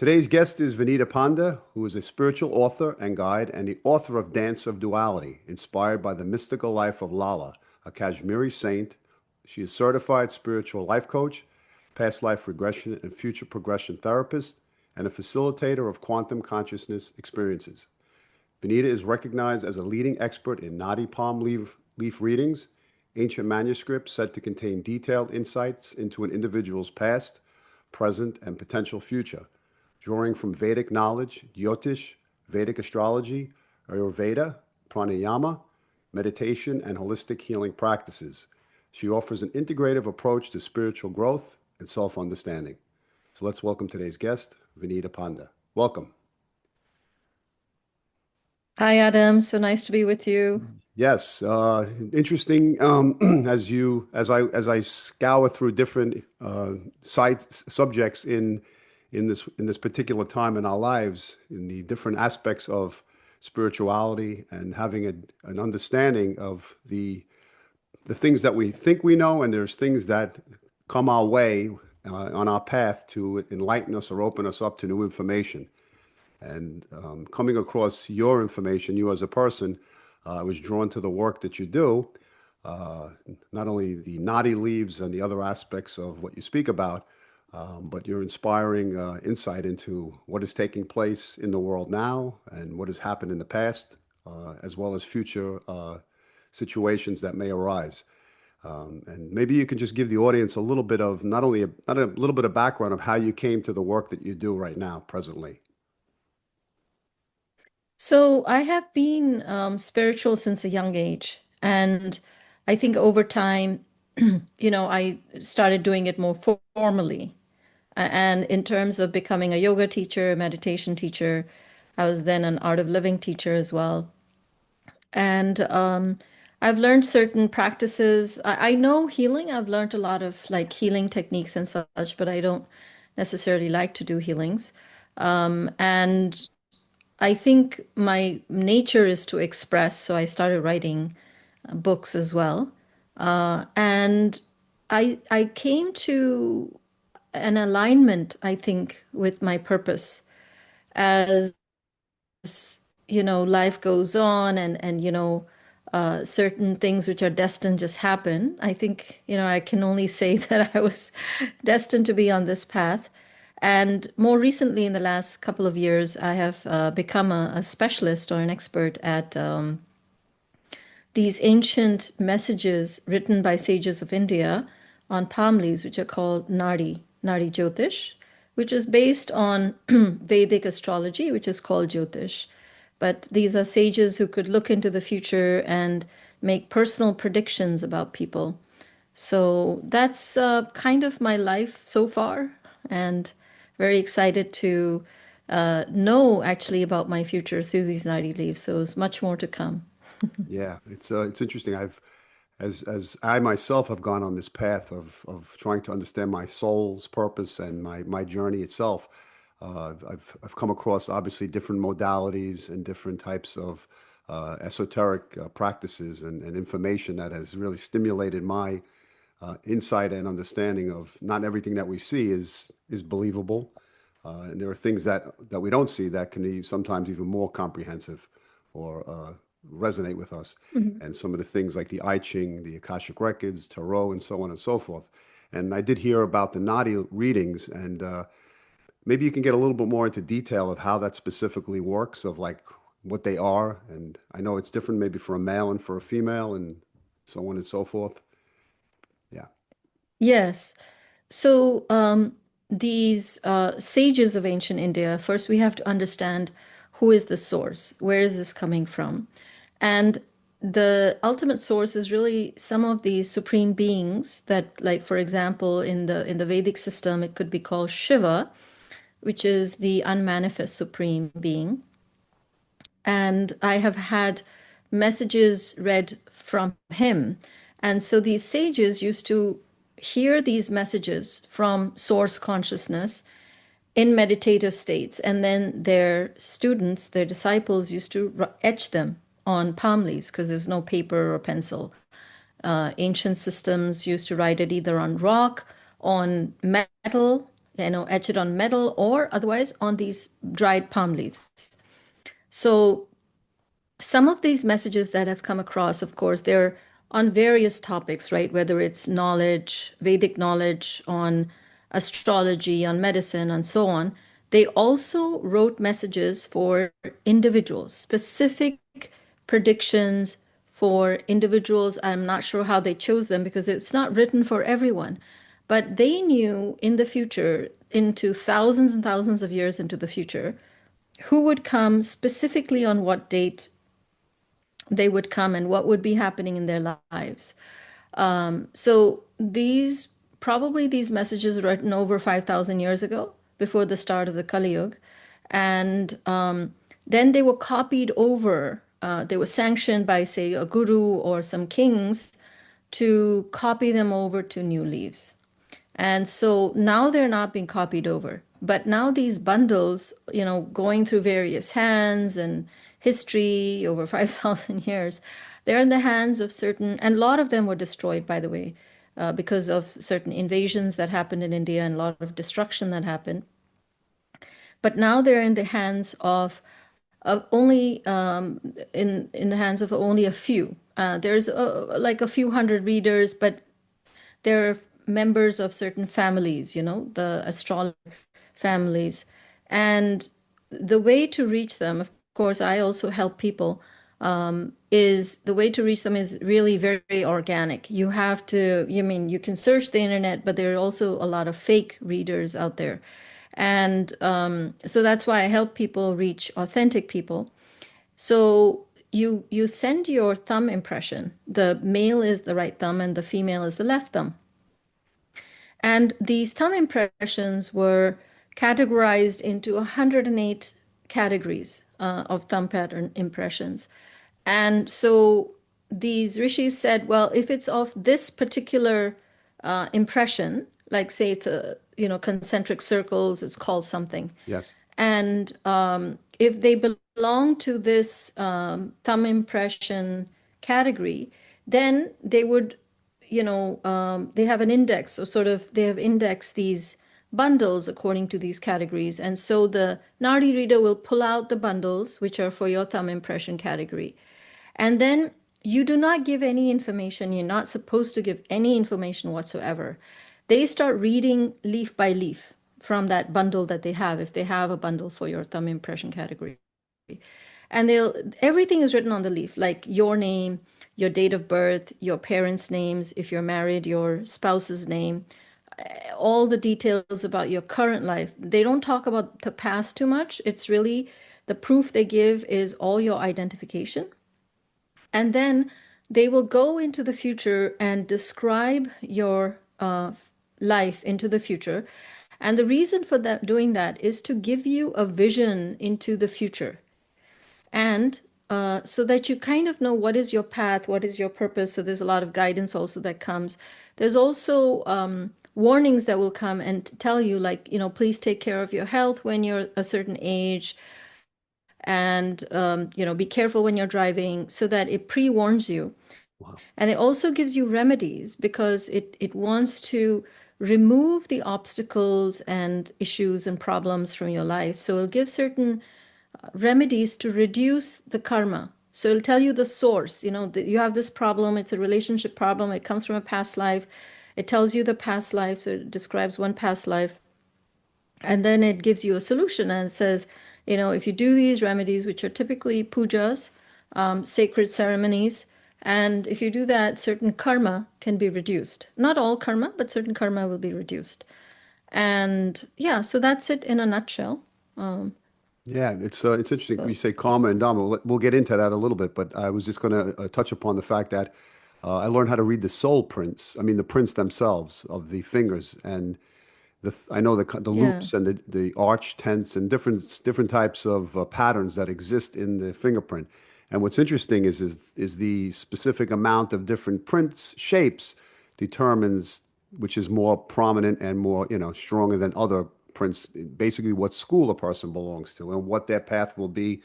Today's guest is Vinita Pande, who is a spiritual author and guide and the author of Dance of Duality, inspired by the mystical life of Laila, a Kashmiri saint. She is certified spiritual life coach, past life regression and future progression therapist, and a facilitator of quantum consciousness experiences. Vinita is recognized as a leading expert in Naadi palm leaf readings, ancient manuscripts said to contain detailed insights into an individual's past, present, and potential future, drawing from Vedic knowledge, Jyotish, Vedic astrology, Ayurveda, pranayama, meditation, and holistic healing practices. She offers an integrative approach to spiritual growth and self-understanding. So let's welcome today's guest, Vinita Pande. Welcome. Hi, Adam. So nice to be with you. Yes, interesting. As I scour through different sites subjects in this particular time in our lives, in the different aspects of spirituality and having an understanding of the things that we think we know, and there's things that come our way on our path to enlighten us or open us up to new information. And coming across your information, you as a person, I was drawn to the work that you do, uh, not only the Nadi leaves and the other aspects of what you speak about, but your inspiring insight into what is taking place in the world now and what has happened in the past, as well as future situations that may arise. And maybe you can just give the audience a little bit of not a little bit of background of how you came to the work that you do right now, presently. So I have been spiritual since a young age. And I think over time, I started doing it more formally. And in terms of becoming a yoga teacher, a meditation teacher, I was then an art of living teacher as well. And I've learned certain practices. I know healing. I've learned a lot of like healing techniques and such, but I don't necessarily like to do healings. And I think my nature is to express, so I started writing books as well. And I came to an alignment, I think, with my purpose as life goes on and certain things which are destined just happen. I think, I can only say that I was destined to be on this path. And more recently, in the last couple of years, I have become a specialist or an expert at these ancient messages written by sages of India on palm leaves, which are called Nadi Jyotish, which is based on Vedic astrology, which is called Jyotish. But these are sages who could look into the future and make personal predictions about people. So that's kind of my life so far, and very excited to know actually about my future through these 90 leaves. So there's much more to come. Yeah, it's interesting. As I myself have gone on this path of trying to understand my soul's purpose and my journey itself. I've come across obviously different modalities and different types of esoteric practices and information that has really stimulated my insight and understanding of not everything that we see is believable, and there are things that we don't see that can be sometimes even more comprehensive or resonate with us. Mhm. And some of the things like the I Ching, the Akashic Records, Tarot, and so on and so forth. And I did hear about the Nadi readings, and maybe you can get a little bit more into detail of how that specifically works, of like what they are. And I know it's different maybe for a male and for a female, and so on and so forth. Yeah. Yes. So these sages of ancient India, first we have to understand who is the source, where is this coming from? And the ultimate source is really some of these supreme beings that, like for example, in the Vedic system, it could be called Shiva, which is the unmanifest supreme being. And I have had messages read from him. And so these sages used to hear these messages from source consciousness in meditative states. And then their students, their disciples, used to etch them on palm leaves because there's no paper or pencil. Ancient systems used to write it either on rock, on metal, etch it on metal or otherwise on these dried palm leaves. So some of these messages that have come across, of course, they're on various topics, right? Whether it's knowledge, Vedic knowledge, on astrology, on medicine, and so on. They also wrote messages for individuals, specific predictions for individuals. I'm not sure how they chose them because it's not written for everyone. But they knew in the future, into thousands and thousands of years into the future, who would come specifically on what date they would come and what would be happening in their lives. So these messages were written over 5,000 years ago, before the start of the Kali Yuga, and then they were copied over. They were sanctioned by, say, a guru or some kings to copy them over to new leaves. And so now they're not being copied over. But now these bundles, going through various hands and history over 5,000 years, they're in the hands of certain, and a lot of them were destroyed, by the way, because of certain invasions that happened in India and a lot of destruction that happened. But now they're in the hands of only in the hands of only a few. There's like a few hundred readers, but they're members of certain families, the astrologer families. And the way to reach them, of course, I also help people, is the way to reach them is really very, very organic. You have to, you can search the internet, but there are also a lot of fake readers out there. And so that's why I help people reach authentic people. So you send your thumb impression. The male is the right thumb and the female is the left thumb. And these thumb impressions were categorized into 108 categories of thumb pattern impressions. And so these rishis said, well, if it's of this particular impression, like say it's concentric circles, it's called something. Yes. And if they belong to this thumb impression category, then they would, they have an index, or sort of they have indexed these bundles according to these categories. And so the Nadi reader will pull out the bundles, which are for your thumb impression category. And then you do not give any information. You're not supposed to give any information whatsoever. They start reading leaf by leaf from that bundle that they have, if they have a bundle for your thumb impression category. And everything is written on the leaf, like your name, your date of birth, your parents' names, if you're married, your spouse's name, all the details about your current life. They don't talk about the past too much. It's really the proof they give is all your identification. And then they will go into the future and describe your life into the future. And the reason for that doing that is to give you a vision into the future. And so that you kind of know what is your path, what is your purpose. So there's a lot of guidance also that comes. There's also warnings that will come and tell you, like, please take care of your health when you're a certain age. And, be careful when you're driving, so that it pre-warns you. Wow. And it also gives you remedies because it wants to remove the obstacles and issues and problems from your life. So it'll give certain remedies to reduce the karma. So it'll tell you the source. You have this problem, it's a relationship problem, it comes from a past life. It tells you the past life, so it describes one past life. And then it gives you a solution and it says, if you do these remedies, which are typically pujas, sacred ceremonies, and if you do that, certain karma can be reduced. Not all karma, but certain karma will be reduced. And yeah, so that's it in a nutshell. Yeah, it's interesting. You So say karma and dharma. We'll get into that a little bit, but I was just going to touch upon the fact that I learned how to read the soul prints. I mean, the prints themselves of the fingers, and I know the yeah, loops and the arch tents and different types of patterns that exist in the fingerprint. And what's interesting is the specific amount of different prints shapes determines which is more prominent and more stronger than other prints. Basically, what school a person belongs to and what their path will be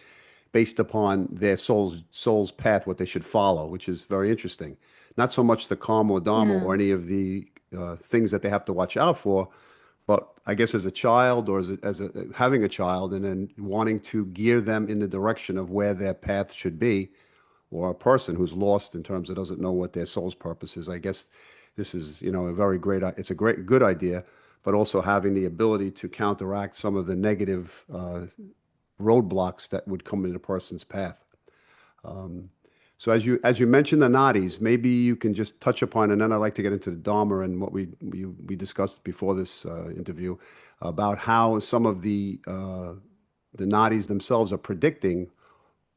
based upon their soul's path, what they should follow, which is very interesting. Not so much the karma or dharma yeah, or any of the things that they have to watch out for, But I guess as a child or having a child and then wanting to gear them in the direction of where their path should be, or a person who's lost in terms of doesn't know what their soul's purpose is. I guess this is, a very great, it's a good idea, but also having the ability to counteract some of the negative roadblocks that would come in a person's path. So as you mentioned the nadis, maybe you can just touch upon, and then I'd like to get into the Dharma and what we discussed before this interview about how some of the nadis themselves are predicting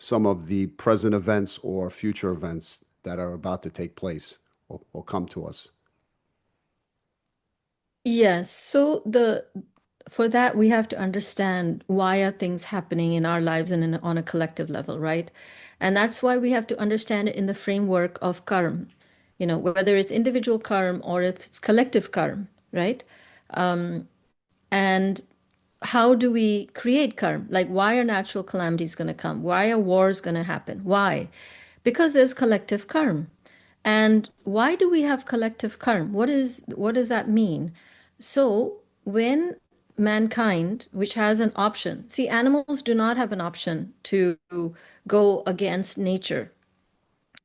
some of the present events or future events that are about to take place or come to us. Yes, so the for that we have to understand why are things happening in our lives and on a collective level, right? And that's why we have to understand it in the framework of karma, whether it's individual karma or if it's collective karma, right? And how do we create karma? Like, why are natural calamities going to come? Why are wars going to happen? Why? Because there's collective karma. And why do we have collective karma? What does that mean? So, when mankind, which has an option, see, animals do not have an option to go against nature.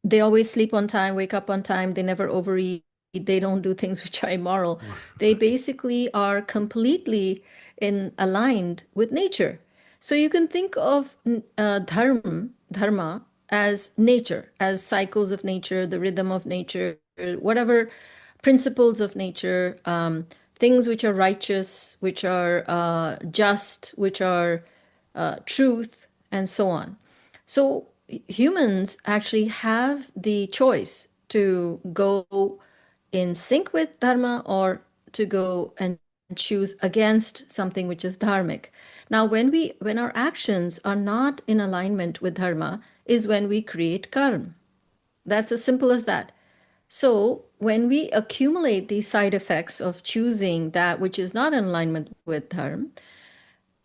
They always sleep on time, wake up on time, they never overeat, they don't do things which are immoral. They basically are completely in aligned with nature. So you can think of dharma as nature, as cycles of nature, the rhythm of nature, whatever principles of nature, things which are righteous, which are just, which are truth, and so on. So humans actually have the choice to go in sync with dharma or to go and choose against something which is dharmic. Now, when our actions are not in alignment with dharma, is when we create karma. That's as simple as that. So, when we accumulate these side effects of choosing that which is not in alignment with dharma,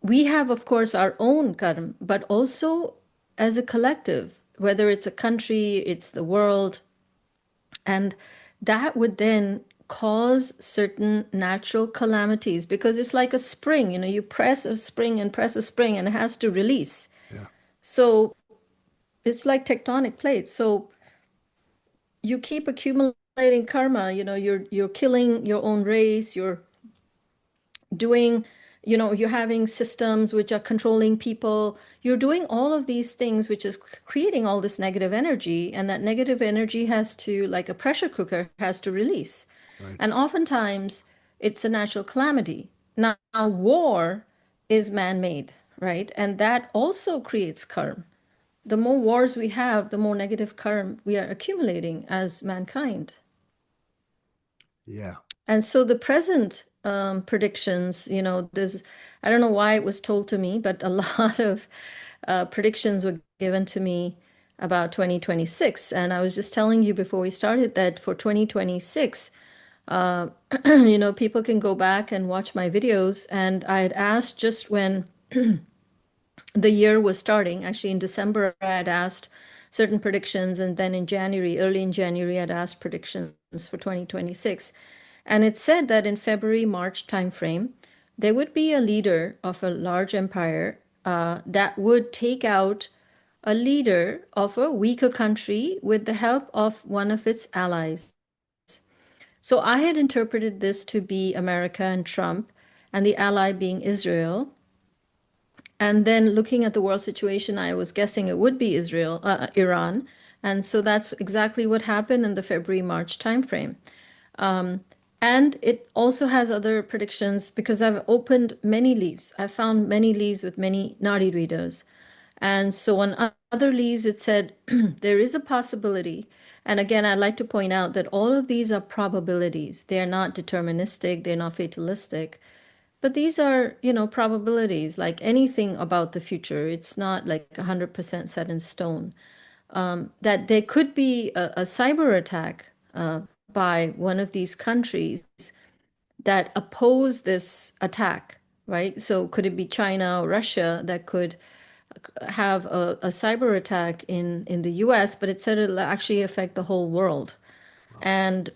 we have, of course, our own karma, but also as a collective, whether it's a country, it's the world, and that would then cause certain natural calamities because it's like a spring, you press a spring and press a spring and it has to release. Yeah. So it's like tectonic plates. So you keep accumulating karma, you're killing your own race, you're doing, you're having systems which are controlling people. You're doing all of these things, which is creating all this negative energy. And that negative energy has to, like a pressure cooker, has to release. Right. And oftentimes it's a natural calamity. Now, war is man-made, right? And that also creates karma. The more wars we have, the more negative karma we are accumulating as mankind. Yeah. And so the present predictions, I don't know why it was told to me, but a lot of predictions were given to me about 2026. And I was just telling you before we started that for 2026, uh, people can go back and watch my videos. And I had asked just when the year was starting, actually in December, I had asked certain predictions. And then in January, early in January, I'd asked predictions for 2026. And it said that in February, March timeframe, there would be a leader of a large empire that would take out a leader of a weaker country with the help of one of its allies. So I had interpreted this to be America and Trump, and the ally being Israel. And then looking at the world situation, I was guessing it would be Iran. And so that's exactly what happened in the February, March timeframe. And it also has other predictions because I've opened many leaves. I found many leaves with many Nadi readers. And so on other leaves, it said there is a possibility. And again, I'd like to point out that all of these are probabilities. They're not deterministic, they're not fatalistic. But these are, probabilities like anything about the future. It's not like 100% set in stone. That there could be a cyber attack by one of these countries that oppose this attack, right? So could it be China or Russia that could have a cyber attack in the US, but it said it'll actually affect the whole world. Wow. And,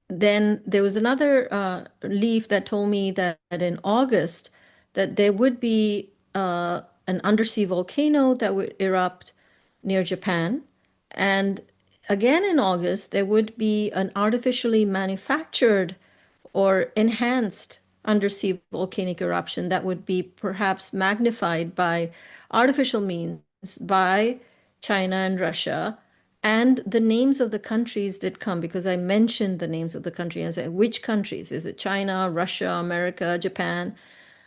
then there was another leaf that told me that in August that there would be an undersea volcano that would erupt near Japan. And again in August, there would be an artificially manufactured or enhanced undersea volcanic eruption that would be perhaps magnified by artificial means by China and Russia. And the names of the countries did come because I mentioned the names of the country and said, which countries? Is it China, Russia, America, Japan?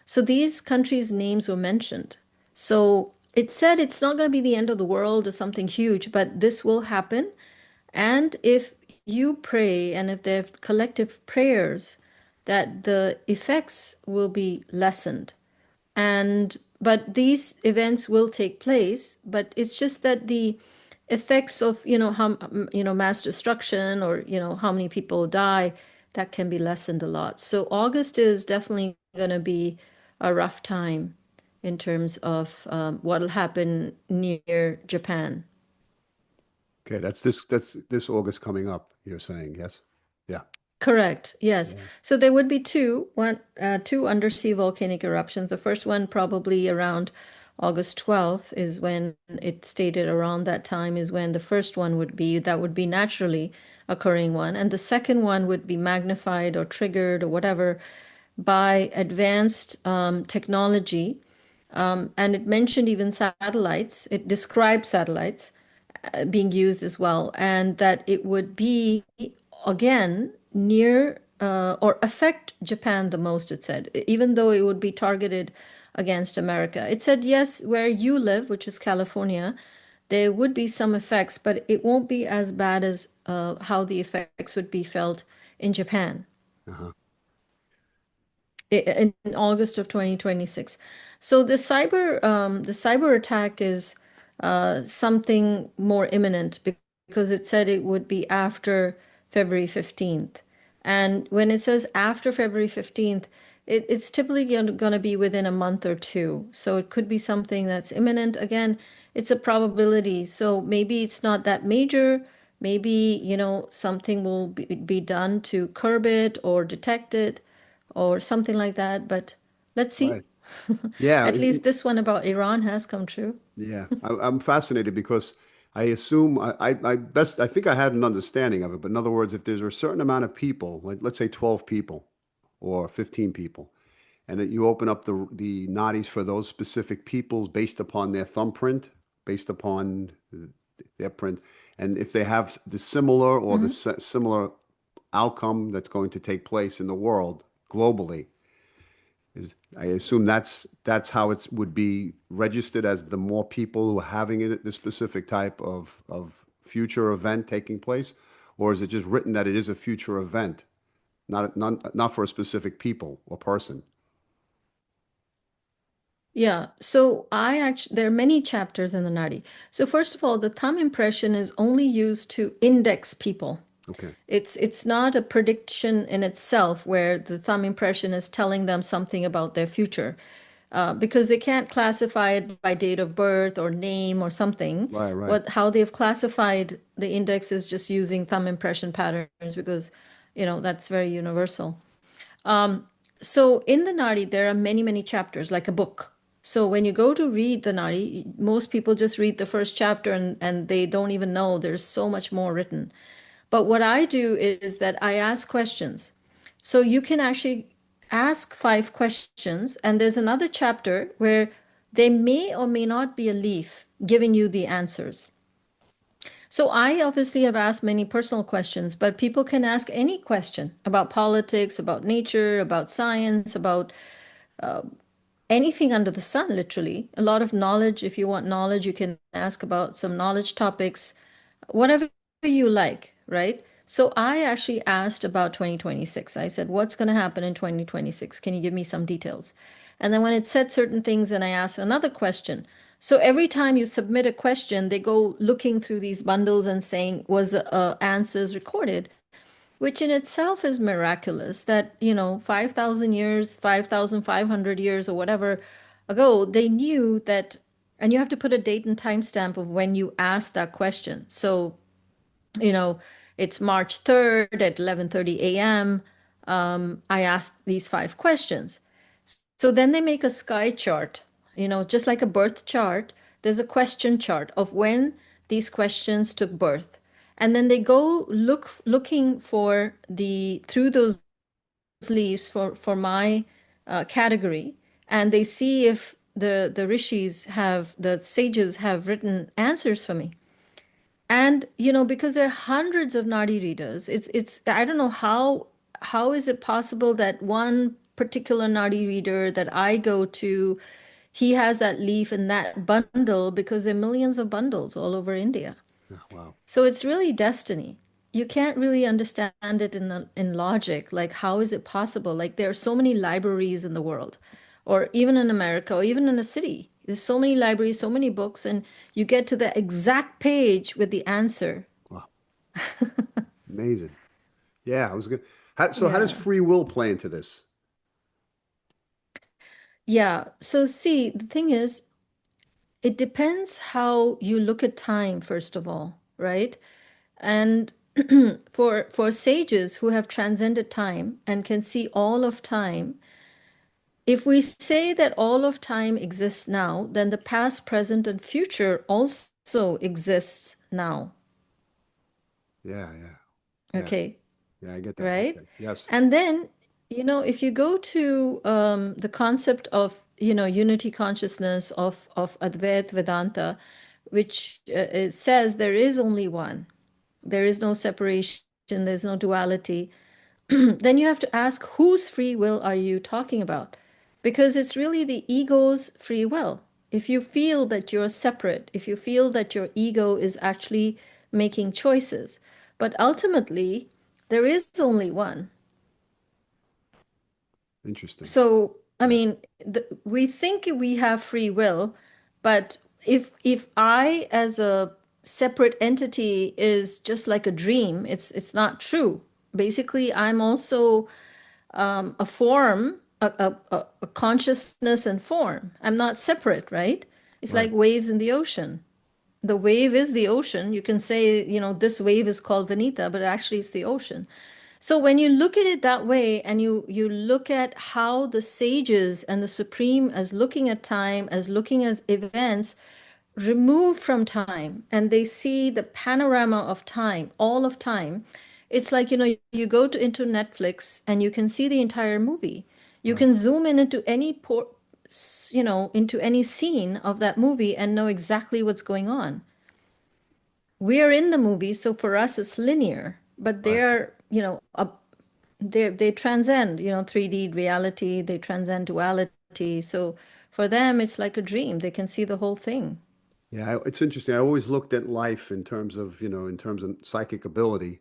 So these countries' names were mentioned. So it said it's not going to be the end of the world or something huge, but this will happen. And if you pray and if there are collective prayers, that the effects will be lessened. And but these events will take place, but it's just that the effects of, how, mass destruction or, how many people die, that can be lessened a lot. So August is definitely going to be a rough time in terms of what'll happen near Japan. Okay, that's this August coming up, you're saying, yes? Yeah. Correct. Yes. Yeah. So there would be two undersea volcanic eruptions. The first one probably around August 12th is when it stated around that time is when the first one would be, that would be naturally occurring one. And the second one would be magnified or triggered or whatever by advanced technology. And it mentioned even satellites. It described satellites being used as well, and that it would be again near or affect Japan the most, it said, even though it would be targeted against America. It said, yes, where you live, which is California, there would be some effects, but it won't be as bad as how the effects would be felt in Japan Uh-huh. in August of 2026. So the cyber attack is something imminent because it said it would be after February 15th. And when it says after February 15th, it's typically going to be within a month or two. So it could be something that's imminent. Again, it's a probability. So maybe it's not that major. Maybe, something will be done to curb it or detect it or something like that. But let's see. Right. Yeah. At least this one about Iran has come true. Yeah, I'm fascinated because I assume I think I had an understanding of it, but in other words, if there's a certain amount of people, like let's say 12 people or 15 people, and that you open up the nadis for those specific peoples based upon their thumbprint, based upon their print, and if they have the similar or the Mhm. similar outcome that's going to take place in the world globally, is I assume that's how it would be registered as the more people who are having it, this specific type of future event taking place, or is it just written that it is a future event, not for a specific people or person? Yeah, so there are many chapters in the Nadi. So first of all, the thumb impression is only used to index people. Okay, It's not a prediction in itself where the thumb impression is telling them something about their future, because they can't classify it by date of birth or name or something. right, right, How they've classified the index is just using thumb impression patterns because, that's very universal. So in the Nadi, there are many, many chapters, like a book. So when you go to read the Nadi, most people just read the first chapter and they don't even know there's so much more written. But what I do is that I ask questions. So you can actually ask 5 questions, and there's another chapter where there may or may not be a leaf giving you the answers. So I obviously have asked many personal questions, but people can ask any question about politics, about nature, about science, about anything under the sun, literally. A lot of knowledge. If you want knowledge, you can ask about some knowledge topics, whatever you like, right? So I actually asked about 2026. I said, what's going to happen in 2026? Can you give me some details? And then when it said certain things, and I asked another question. So every time you submit a question, they go looking through these bundles and saying, was answers recorded? Which in itself is miraculous that, 5,000 years, 5,500 years, or whatever ago, they knew that, and you have to put a date and timestamp of when you asked that question. So, you know, it's March 3rd at 11:30 a.m. I asked these 5 questions. So then they make a sky chart, just like a birth chart. There's a question chart of when these questions took birth. And then they go looking for the through those leaves for my category, and they see if the rishis have the sages have written answers for me. And because there are hundreds of Nadi readers, it's I don't know how is it possible that one particular Nadi reader that I go to, he has that leaf in that bundle, because there are millions of bundles all over India. Yeah, wow. So it's really destiny. You can't really understand it in logic. Like, how is it possible? Like, there are so many libraries in the world, or even in America, or even in a city. There's so many libraries, so many books, and you get to the exact page with the answer. Wow. Amazing. Yeah, I was good. So how does Yeah. free will play into this? Yeah. So, see, the thing is, it depends how you look at time, first of all, right? And for sages who have transcended time and can see all of time, if we say that all of time exists now, then the past, present, and future also exists now. Yeah, yeah, yeah, Okay, yeah. I get that. right? Okay. Yes. And then, if you go to the concept of, unity consciousness of Advaita Vedanta, which it says there is only one, there is no separation, there's no duality, then you have to ask, whose free will are you talking about? Because it's really the ego's free will. If you feel that you're separate, if you feel that your ego is actually making choices, but ultimately, there is only one. Interesting. So, I Yeah. mean, we think we have free will, but if I, as a separate entity, is just like a dream, it's not true. Basically, I'm also a form, a consciousness and form. I'm not separate, right? It's Right. like waves in the ocean. The wave is the ocean. You can say, this wave is called Vinita, but actually it's the ocean. So when you look at it that way, and you look at how the sages and the supreme, as looking at time, as looking at events removed from time, and they see the panorama of time, all of time, it's like, you go into Netflix and you can see the entire movie. You Right. can zoom in into any into any scene of that movie and know exactly what's going on. We are in the movie, so for us it's linear, but Right. they're, they transcend, 3D reality, they transcend duality. So for them, it's like a dream. They can see the whole thing. Yeah, it's interesting. I always looked at life in terms of, in terms of psychic ability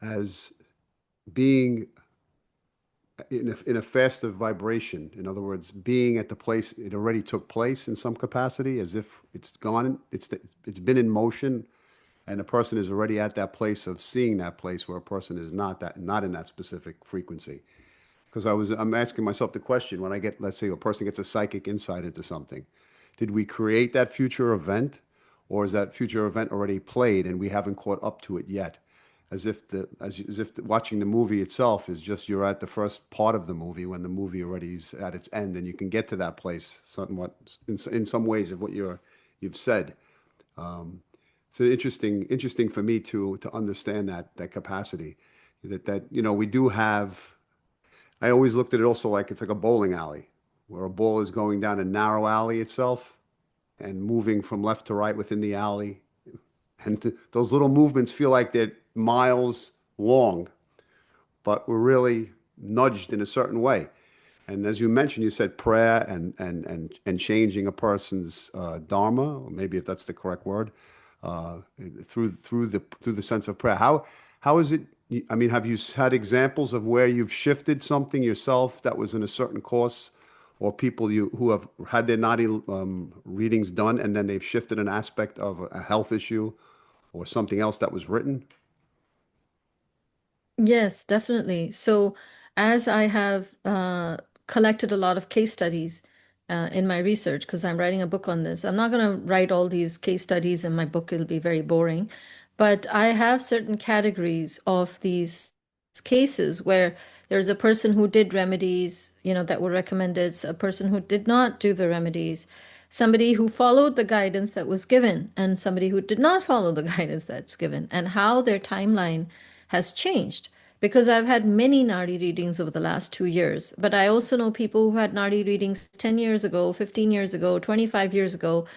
as being in a faster vibration. In other words, being at the place it already took place in some capacity, as if it's gone, it's been in motion, and a person is already at that place of seeing that place where a person is not in that specific frequency. Because I'm asking myself the question when I get, let's say, a person gets a psychic insight into something, did we create that future event, or is that future event already played and we haven't caught up to it yet? As if watching the movie itself is just you're at the first part of the movie when the movie already is at its end, and you can get to that place somewhat in some ways of what you've said. So interesting for me to understand that capacity that we do have. I always looked at it also like it's like a bowling alley where a ball is going down a narrow alley itself and moving from left to right within the alley. And those little movements feel like they're miles long, but we're really nudged in a certain way. And as you mentioned, you said prayer and changing a person's dharma, or maybe if that's the correct word, uh, through the sense of prayer. How is it? I mean, have you had examples of where you've shifted something yourself that was in a certain course, or people who have had their Nadi readings done and then they've shifted an aspect of a health issue or something else that was written? Yes, definitely. So, as I have collected a lot of case studies in my research, because I'm writing a book on this, I'm not going to write all these case studies in my book, it'll be very boring. But I have certain categories of these cases where there's a person who did remedies, that were recommended, a person who did not do the remedies, somebody who followed the guidance that was given, and somebody who did not follow the guidance that's given, and how their timeline has changed. Because I've had many Nadi readings over the last 2 years, but I also know people who had Nadi readings 10 years ago, 15 years ago, 25 years ago.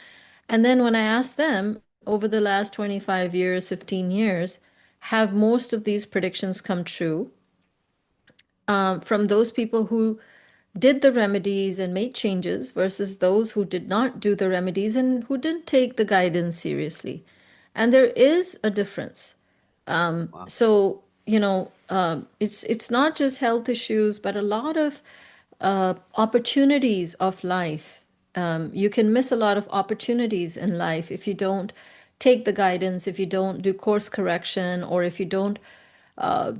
And then when I ask them over the last 25 years, 15 years, have most of these predictions come true from those people who did the remedies and made changes versus those who did not do the remedies and who didn't take the guidance seriously. And there is a difference. Wow. So, it's not just health issues, but a lot of opportunities of life. You can miss a lot of opportunities in life if you don't take the guidance, if you don't do course correction, or if you don't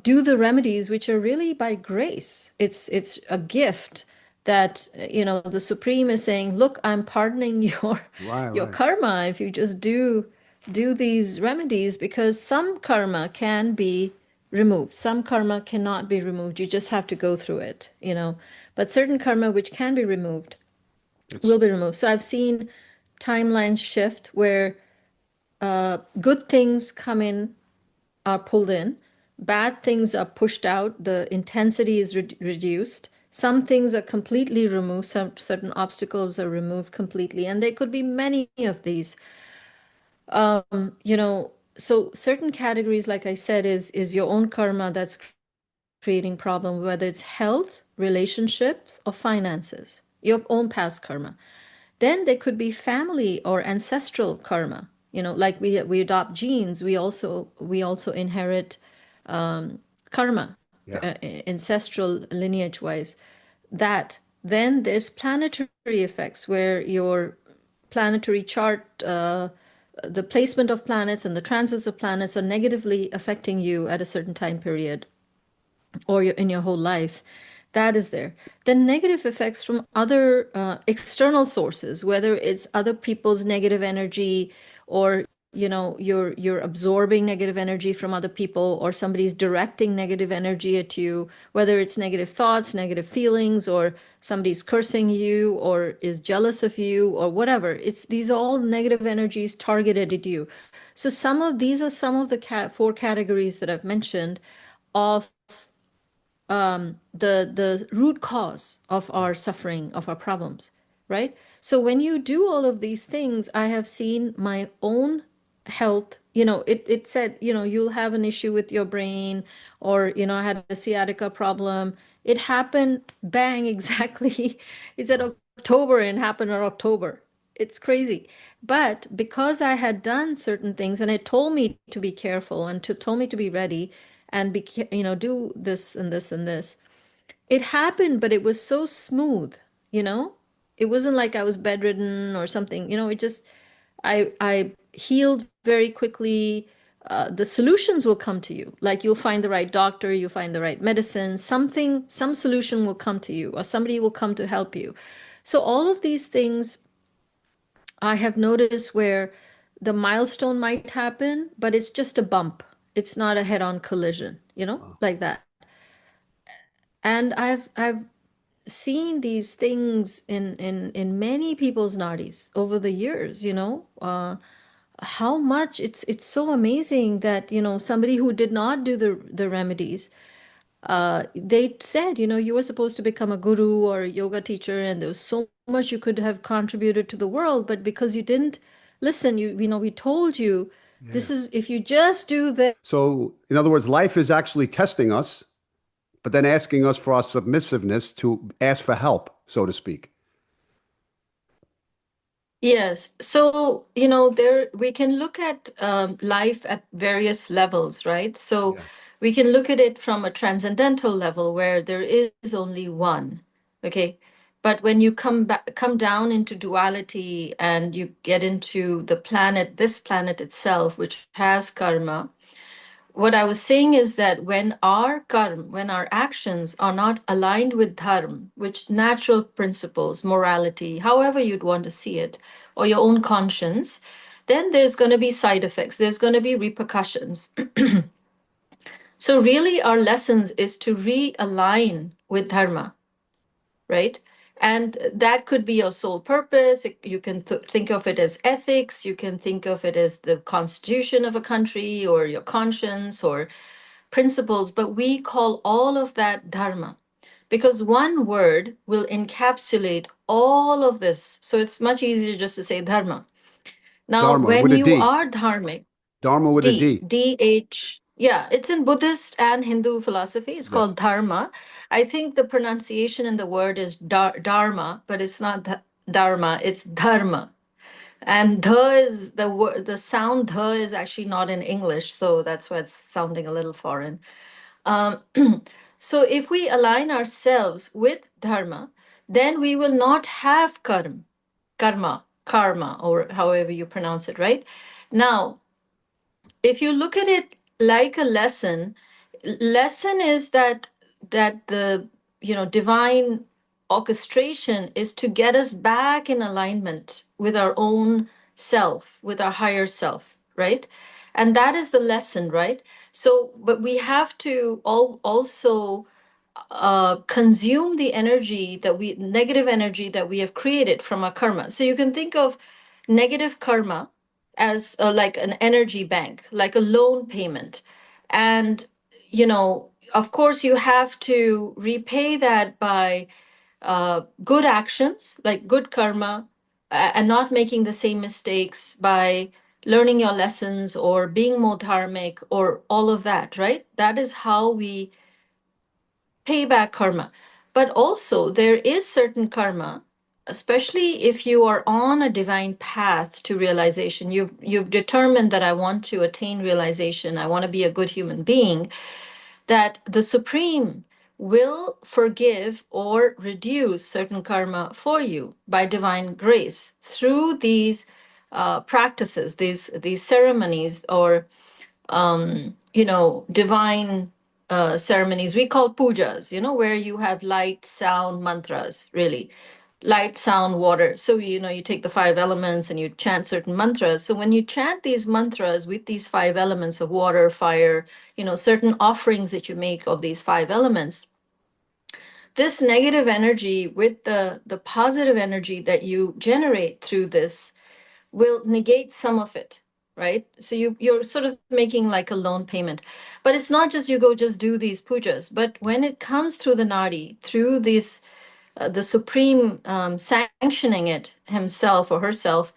do the remedies, which are really by grace. It's a gift that the Supreme is saying, look, I'm pardoning your Right, your right. karma if you just do these remedies, because some karma can be removed, some karma cannot be removed. You just have to go through it. But certain karma which can be removed It's will be removed. So I've seen timelines shift where good things come in, are pulled in, bad things are pushed out, the intensity is reduced. Some things are completely removed, some certain obstacles are removed completely, and there could be many of these. So certain categories, like I said, is your own karma that's creating problem, whether it's health, relationships, or finances, your own past karma. Then there could be family or ancestral karma. Like we adopt genes, we also inherit karma, yeah. ancestral lineage wise. That then there's planetary effects where your planetary chart, the placement of planets and the transits of planets are negatively affecting you at a certain time period or in your whole life. That is there. Then negative effects from other external sources, whether it's other people's negative energy, or you're absorbing negative energy from other people, or somebody's directing negative energy at you, whether it's negative thoughts, negative feelings, or somebody's cursing you or is jealous of you or whatever. It's these are all negative energies targeted at you. So these are some of the four categories that I've mentioned of the root cause of our suffering, of our problems, right? So when you do all of these things, I have seen my own health. It said, you'll have an issue with your brain, or I had a sciatica problem. It happened, bang, exactly. It said Wow. October and happened in October. It's crazy. But because I had done certain things and it told me to be careful and told me to be ready and do this and this and this, it happened, but it was so smooth, you know? It wasn't like I was bedridden or something. It just I healed very quickly. The solutions will come to you. Like you'll find the right doctor, you'll find the right medicine, some solution will come to you, or somebody will come to help you. So all of these things I have noticed where the milestone might happen, but it's just a bump. It's not a head-on collision, Wow. like that. And I've seen these things in many people's nadis over the years, how much it's so amazing that, somebody who did not do the remedies, they said, you were supposed to become a guru or a yoga teacher, and there was so much you could have contributed to the world, but because you didn't listen, we told you Yeah. this is if you just do this. So, in other words, life is actually testing us, but then asking us for our submissiveness to ask for help, so to speak. Yes. So, there we can look at life at various levels, right? So Yeah. we can look at it from a transcendental level where there is only one. Okay. But when you come down into duality and you get into this planet itself, which has karma, what I was saying is that when our actions are not aligned with dharma, which natural principles, morality, however you'd want to see it, or your own conscience, then there's going to be side effects, there's going to be repercussions. So really our lessons is to realign with Dharma, right? And that could be your sole purpose. You can think of it as ethics. You can think of it as the constitution of a country or your conscience or principles. But we call all of that dharma because one word will encapsulate all of this. So it's much easier just to say dharma. Now, Dharma when with a you D. are dharmic, Dharma with a D. D-H. Yeah, it's in Buddhist and Hindu philosophy. It's Yes. called Dharma. I think the pronunciation in the word is Dharma, but it's not Dharma, it's Dharma. And the is the word, the sound the is actually not in English, so that's why it's sounding a little foreign. Um, so if we align ourselves with Dharma, then we will not have karma, or however you pronounce it, right? Now, if you look at it like a lesson is that the divine orchestration is to get us back in alignment with our own self, with our higher self, right? And that is the lesson, right? So but we have to also consume the energy that we negative energy that we have created from our karma. So you can think of negative karma as like an energy bank, like a loan payment. And of course you have to repay that by good actions, like good karma, and not making the same mistakes, by learning your lessons or being more dharmic or all of that, right? That is how we payback karma. But also, there is certain karma, especially if you are on a divine path to realization. You've determined that I want to attain realization, I want to be a good human being, that the Supreme will forgive or reduce certain karma for you by divine grace through these practices, these ceremonies, or divine ceremonies we call pujas, where you have light, sound, mantras, really. Light, sound, water. So, you take the five elements and you chant certain mantras. So, when you chant these mantras with these five elements of water, fire, certain offerings that you make of these five elements, this negative energy with the positive energy that you generate through this will negate some of it, right? So you're sort of making like a loan payment. But it's not just you go just do these pujas, but when it comes through the nadi, through this the supreme sanctioning it himself or herself,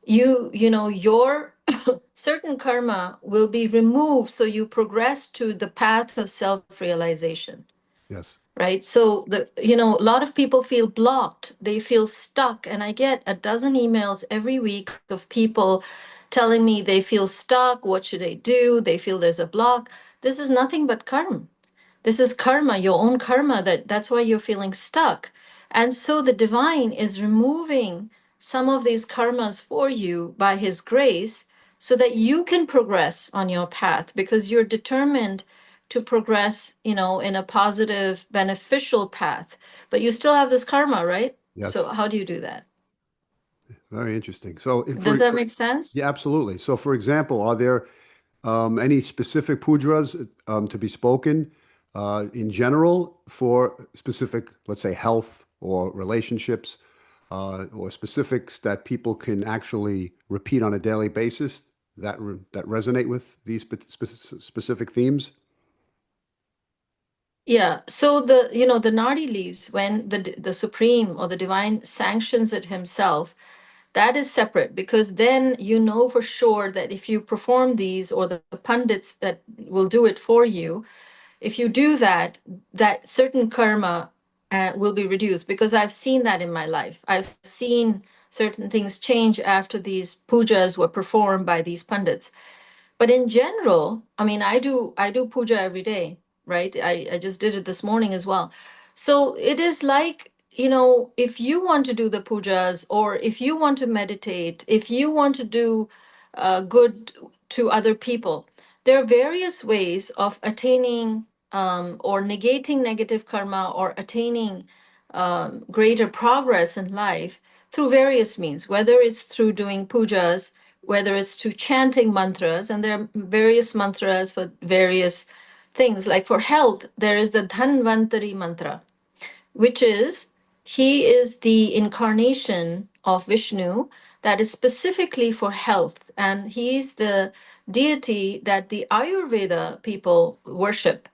your certain karma will be removed, so you progress to the path of self-realization, Yes. right? So a lot of people feel blocked, they feel stuck, and I get a dozen emails every week of people telling me they feel stuck, what should they do, they feel there's a block. This is nothing but karma. This is karma, your own karma, that's why you're feeling stuck. And so the divine is removing some of these karmas for you by his grace so that you can progress on your path, because you're determined to progress, in a positive, beneficial path. But you still have this karma, right? So Yes. how do you do that? Very interesting. So, Does that make sense? yeah, absolutely. So, for example, are there any specific pujas to be spoken in general for specific, let's say, health or relationships, or specifics that people can actually repeat on a daily basis that resonate with these specific themes? Yeah. So the Nadi leaves, when the Supreme or the Divine sanctions it himself, that is separate, because then you know for sure that if you perform these, or the pundits that will do it for you, if you do that, that certain karma will be reduced, because I've seen that in my life. I've seen certain things change after these pujas were performed by these pundits. But in general, I mean, I do puja every day, right? I just did it this morning as well. So it is like, if you want to do the pujas, or if you want to meditate, if you want to do good to other people, there are various ways of attaining or negating negative karma, or attaining greater progress in life through various means, whether it's through doing pujas, whether it's to chanting mantras, and there are various mantras for various things. Like for health, there is the Dhanvantari mantra, which is he is the incarnation of Vishnu that is specifically for health. And he's the deity that the Ayurveda people worship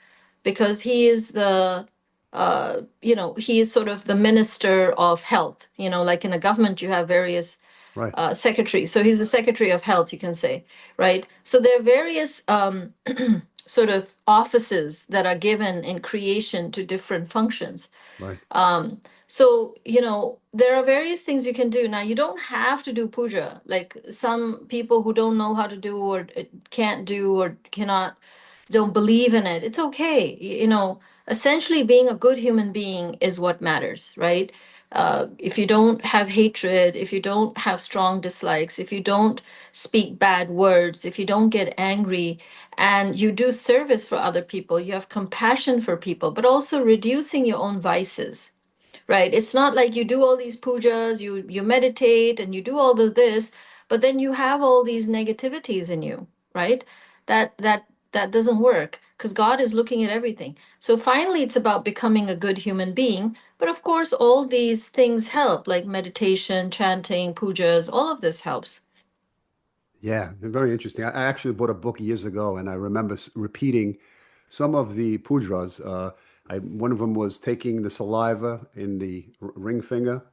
because he is he is sort of the minister of health. Like in a government, you have various Right. secretary. So he's the secretary of health, you can say, right? So there are various sort of offices that are given in creation to different functions. Right. So, there are various things you can do. Now, you don't have to do puja. Like some people who don't know how to do or can't do or cannot, don't believe in it. It's okay. Essentially being a good human being is what matters, right? If you don't have hatred, if you don't have strong dislikes, if you don't speak bad words, if you don't get angry, and you do service for other people, you have compassion for people, but also reducing your own vices, right? It's not like you do all these pujas, you meditate and you do all of this, but then you have all these negativities in you, right? That doesn't work because God is looking at everything. So finally, it's about becoming a good human being. But of course, all these things help, like meditation, chanting, pujas, all of this helps. Yeah, they're very interesting. I actually bought a book years ago, and I remember repeating some of the pudras. One of them was taking the saliva in the ring finger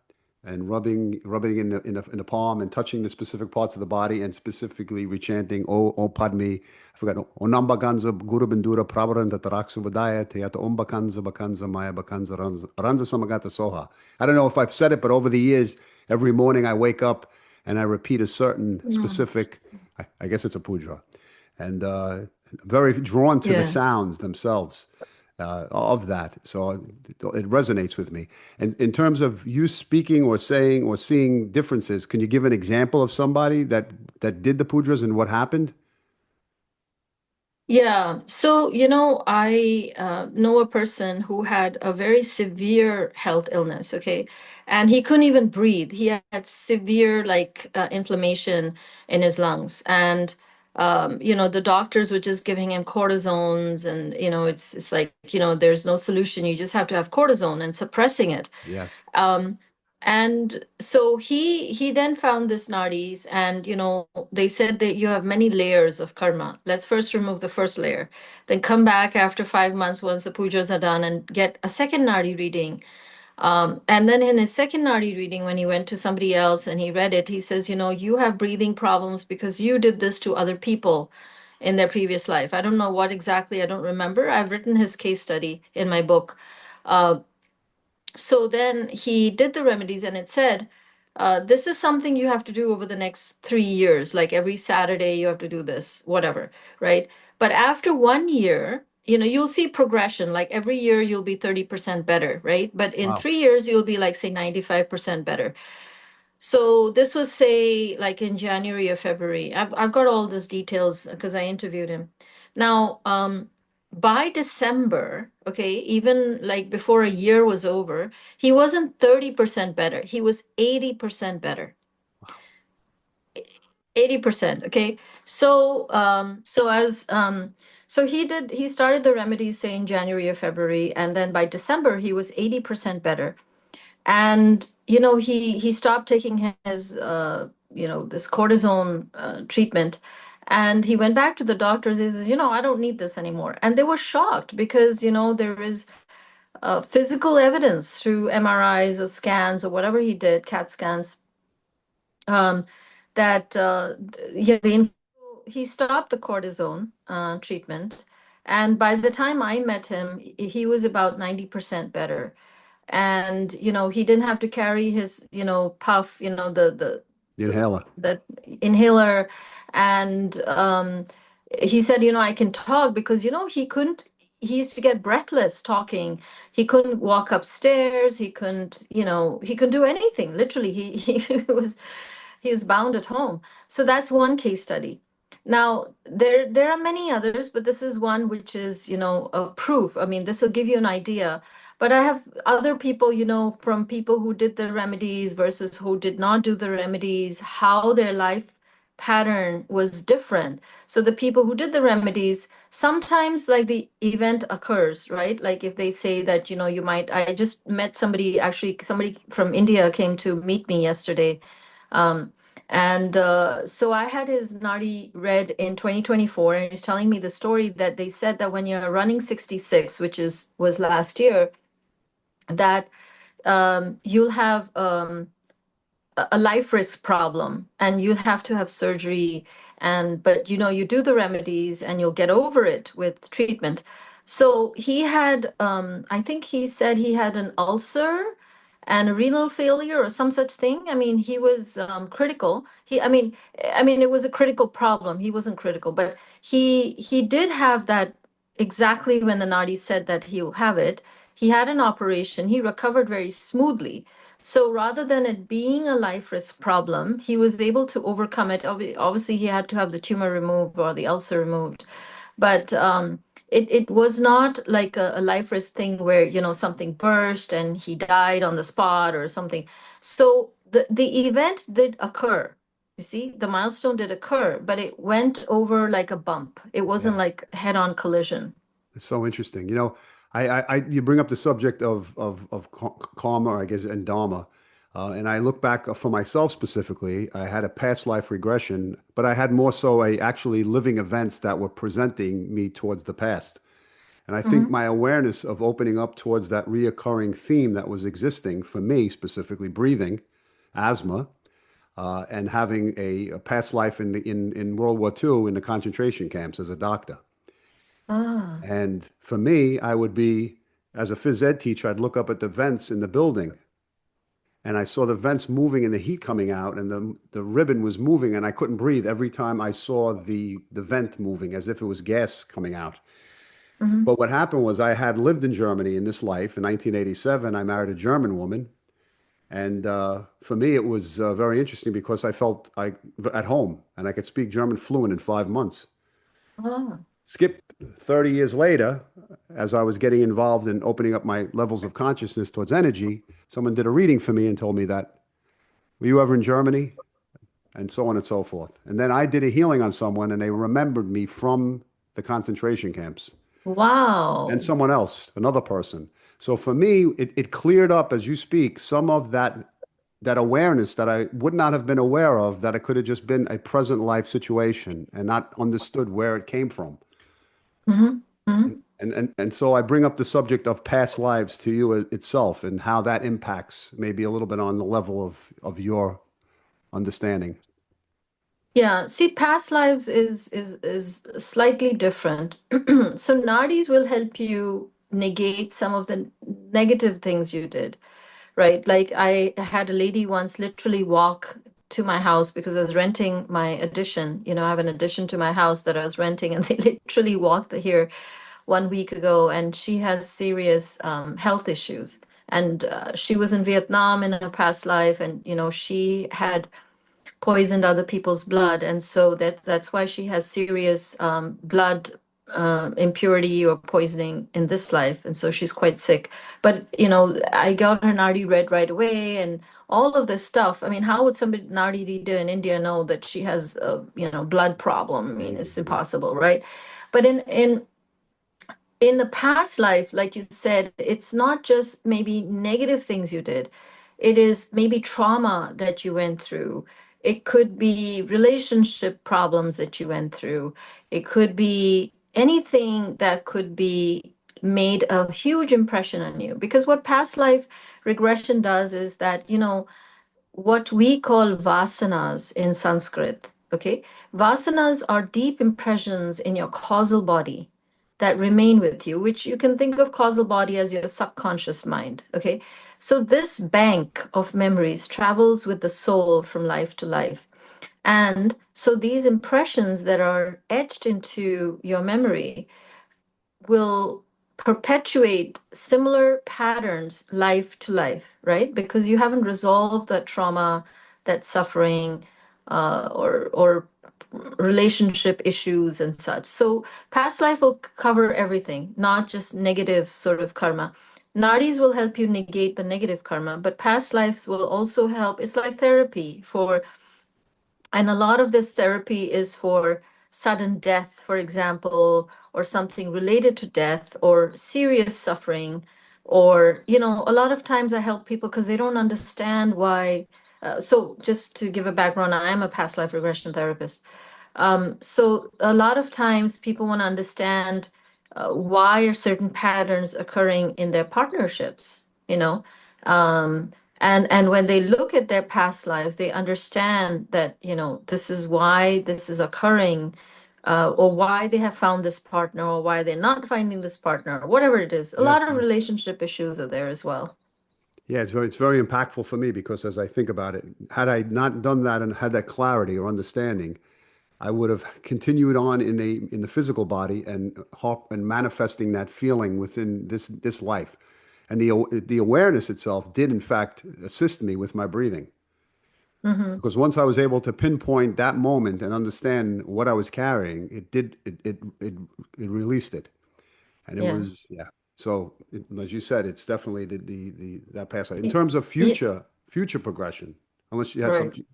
and rubbing in the palm and touching the specific parts of the body and specifically rechanting O Padme. I forgot Onamba Ganza Guru Bindura Pravaranta Taraksu Badaya Teata Omba Kanza Bakanza Maya Bakanza Ranza Samagata Soha. I don't know if I've said it, but over the years, every morning I wake up and I repeat a certain Mm. specific, I guess it's a puja, and very drawn to the Yeah. sounds themselves of that. So it resonates with me. And in terms of you speaking or saying or seeing differences, can you give an example of somebody that did the pujas and what happened? Yeah, so I know a person who had a very severe health illness, okay, and he couldn't even breathe. He had severe like inflammation in his lungs, and the doctors were just giving him cortisones, and it's like there's no solution. You just have to have cortisone and suppressing it. Yes. Um, and so he then found this nadis, and they said that you have many layers of karma. Let's first remove the first layer, then come back after 5 months once the pujas are done and get a second nadi reading. And then in his second nadi reading, when he went to somebody else and he read it, he says, you have breathing problems because you did this to other people in their previous life. I don't know what exactly, I don't remember. I've written his case study in my book. Uh, so then he did the remedies, and it said, this is something you have to do over the next 3 years. Like every Saturday, you have to do this, whatever, right? But after 1 year, you'll see progression. Like every year, you'll be 30% better, right? But in Wow. 3 years, you'll be like, say, 95% better. So this was, say, like in January or February. I've got all these details because I interviewed him. Now, by December, okay, even like before a year was over, he wasn't 30% better. He was 80% better. 80%, okay? So he started the remedies, say, in January or February, and then by December he was 80% better. And he stopped taking his this cortisone treatment, and he went back to the doctors. He says, I don't need this anymore. And they were shocked because there is physical evidence through MRIs or scans or whatever he did, CAT scans, um, that he stopped the cortisone treatment. And by the time I met him, he was about 90% better. And he didn't have to carry his puff, The inhaler. the inhaler. And he said, I can talk because he used to get breathless talking. He couldn't walk upstairs. He couldn't do anything. Literally, he was bound at home. So that's one case study. Now, there are many others, but this is one which is, a proof. I mean, this will give you an idea. But I have other people, from people who did the remedies versus who did not do the remedies, how their life pattern was different. So the people who did the remedies, sometimes like the event occurs, right? Like if they say that, you might, I just met somebody, actually, somebody from India came to meet me yesterday. Um, and so I had his Nadi read in 2024, and he's telling me the story that they said that when you're running 66, which was last year, that you'll have a life risk problem and you'll have to have surgery, and but you do the remedies and you'll get over it with treatment. So he had, I think he said he had an ulcer and a renal failure or some such thing. I mean, he was critical. I mean it was a critical problem. He wasn't critical, but he did have that exactly when the Nadi said that he'll have it. He had an operation. He recovered very smoothly. So rather than it being a life risk problem, he was able to overcome it. Obviously, he had to have the tumor removed or the ulcer removed, but it was not like a life risk thing where, something burst and he died on the spot or something. So the event did occur. You see, the milestone did occur, but it went over like a bump. It wasn't Yeah. like head-on collision. It's so interesting. You bring up the subject of karma, I guess, and dharma. And I look back for myself specifically, I had a past life regression, but I had more so a actually living events that were presenting me towards the past. And I think Hmm. my awareness of opening up towards that reoccurring theme that was existing for me, specifically breathing, asthma, and having a past life in World War II in the concentration camps as a doctor. Ah. And for me, I would be, as a phys ed teacher, I'd look up at the vents in the building and I saw the vents moving and the heat coming out and the ribbon was moving and I couldn't breathe every time I saw the vent moving as if it was gas coming out. Hmm. But what happened was I had lived in Germany in this life. In 1987, I married a German woman. And for me, it was very interesting because I felt at home and I could speak German fluent in 5 months. Ah. Skip 30 years later, as I was getting involved in opening up my levels of consciousness towards energy, someone did a reading for me and told me that, were you ever in Germany? And so on and so forth. And then I did a healing on someone and they remembered me from the concentration camps and Wow. someone else, another person. So for me, it cleared up as you speak some of that awareness that I would not have been aware of, that it could have just been a present life situation and not understood where it came from. Hmm. Hmm. And so I bring up the subject of past lives to you itself and how that impacts maybe a little bit on the level of your understanding. Yeah, see, past lives is slightly different. So nadis will help you negate some of the negative things you did, right? Like I had a lady once literally walk to my house because I was renting my addition. I have an addition to my house that I was renting, and they literally walked here 1 week ago, and she has serious health issues. And she was in Vietnam in a past life, and she had poisoned other people's blood, and so that's why she has serious blood impurity or poisoning in this life, and so she's quite sick. But I got her Nadi read right away, and all of this stuff. I mean, how would somebody Nadi reader in India know that she has a blood problem? I mean, Amazing. it's Yeah. impossible, right? But in the past life, like you said, it's not just maybe negative things you did. It is maybe trauma that you went through. It could be relationship problems that you went through. It could be anything that could be made a huge impression on you. Because what past life regression does is that, what we call vasanas in Sanskrit. Okay. Vasanas are deep impressions in your causal body that remain with you, which you can think of causal body as your subconscious mind. Okay. So this bank of memories travels with the soul from life to life. And so these impressions that are etched into your memory will perpetuate similar patterns life to life, right? Because you haven't resolved that trauma, that suffering, or relationship issues and such. So past life will cover everything, not just negative sort of karma. Nadis will help you negate the negative karma, but past lives will also help. It's like therapy for And a lot of this therapy is for sudden death, for example, or something related to death or serious suffering. Or, a lot of times I help people because they don't understand why. So, just to give a background, I am a past life regression therapist. So a lot of times people want to understand why are certain patterns occurring in their partnerships, um, and when they look at their past lives, they understand that this is why this is occurring, or why they have found this partner, or why they're not finding this partner, or whatever it is. A lot Yes, of yes. relationship issues are there as well. Yeah, it's very impactful for me because as I think about it, had I not done that and had that clarity or understanding, I would have continued on in the physical body and manifesting that feeling within this life. And the awareness itself did in fact assist me with my breathing. Hmm. Because once I was able to pinpoint that moment and understand what I was carrying, it released it. And it Yeah. was, yeah. So as you said, it's definitely the that past life. In Y- terms of y- future progression, unless you had right. something,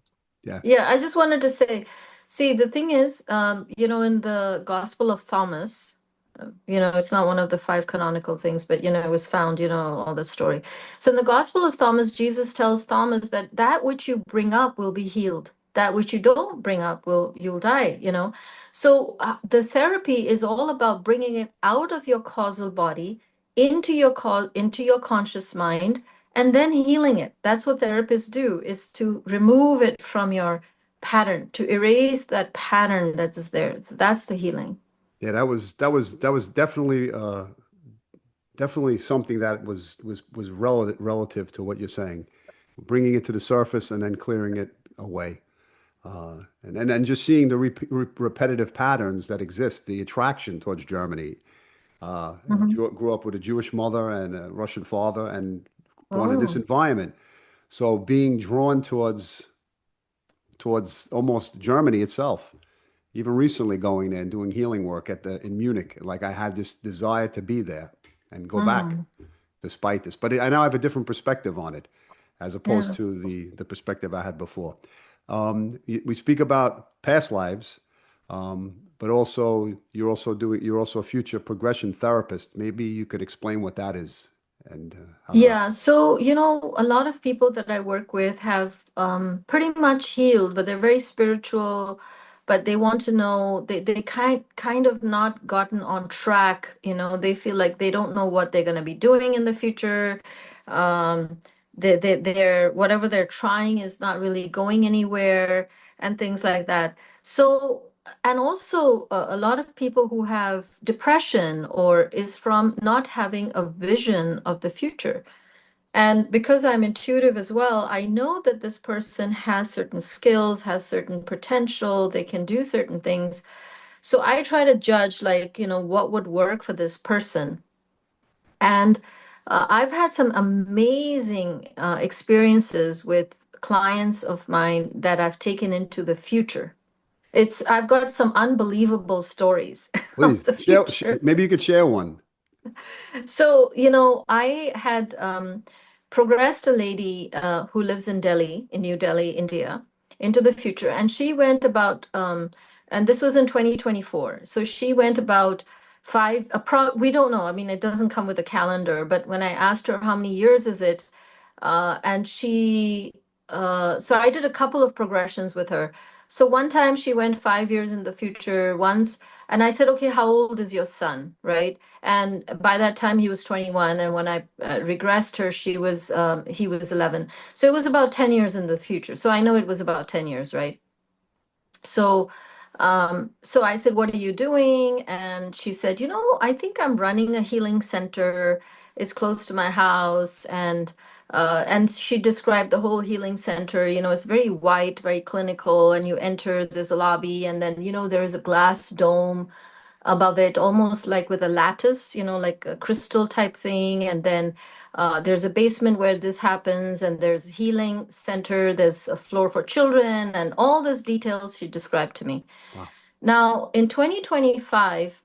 yeah, Yeah, I just wanted to say, see, the thing is, in the Gospel of Thomas, it's not one of the five canonical things, but, it was found, all the story. So in the Gospel of Thomas, Jesus tells Thomas that that which you bring up will be healed. That which you don't bring up you'll die. So the therapy is all about bringing it out of your causal body into your conscious mind and then healing it. That's what therapists do, is to remove it from your pattern, to erase that pattern that's there. So that's the healing. yeah, that was definitely something that was relative to what you're saying, bringing it to the surface and then clearing it away. And just seeing the repetitive patterns that exist, the attraction towards Germany. Mhm. Grew up with a Jewish mother and a Russian father, and born in this Oh. environment. So being drawn towards almost Germany itself. Even recently, going there and doing healing work in Munich, like I had this desire to be there and go back, Mm. despite this. But I now have a different perspective on it, as opposed Yeah. to the perspective I had before. We speak about past lives, but also you're also a future progression therapist. Maybe you could explain what that is and how to. Yeah, so a lot of people that I work with have pretty much healed, but they're very spiritual, but they want to know they kind of not gotten on track, they feel like they don't know what they're going to be doing in the future. Um, they're whatever they're trying is not really going anywhere and things like that. So, and also a lot of people who have depression or is from not having a vision of the future. And because I'm intuitive as well, I know that this person has certain skills, has certain potential, they can do certain things. So I try to judge, like, what would work for this person. And I've had some amazing experiences with clients of mine that I've taken into the future. I've got some unbelievable stories of Please the future. maybe you could share one. So, I had progressed a lady who lives in Delhi, in New Delhi, India, into the future. And she went about, and this was in 2024. So she went about we don't know. I mean, it doesn't come with a calendar, but when I asked her how many years is it, and so I did a couple of progressions with her. So one time she went 5 years in the future once, and I said, okay, how old is your son? Right. And by that time he was 21. And when I regressed her, he was 11. So it was about 10 years in the future. So I know it was about 10 years, right? So, so I said, "What are you doing?" And she said, "I think I'm running a healing center. It's close to my house." And she described the whole healing center. It's very white, very clinical, and you enter this lobby, and then there is a glass dome above it, almost like with a lattice, like a crystal type thing. And then there's a basement where this happens, and there's a healing center, there's a floor for children, and all these details she described to me. Wow. Now, in 2025,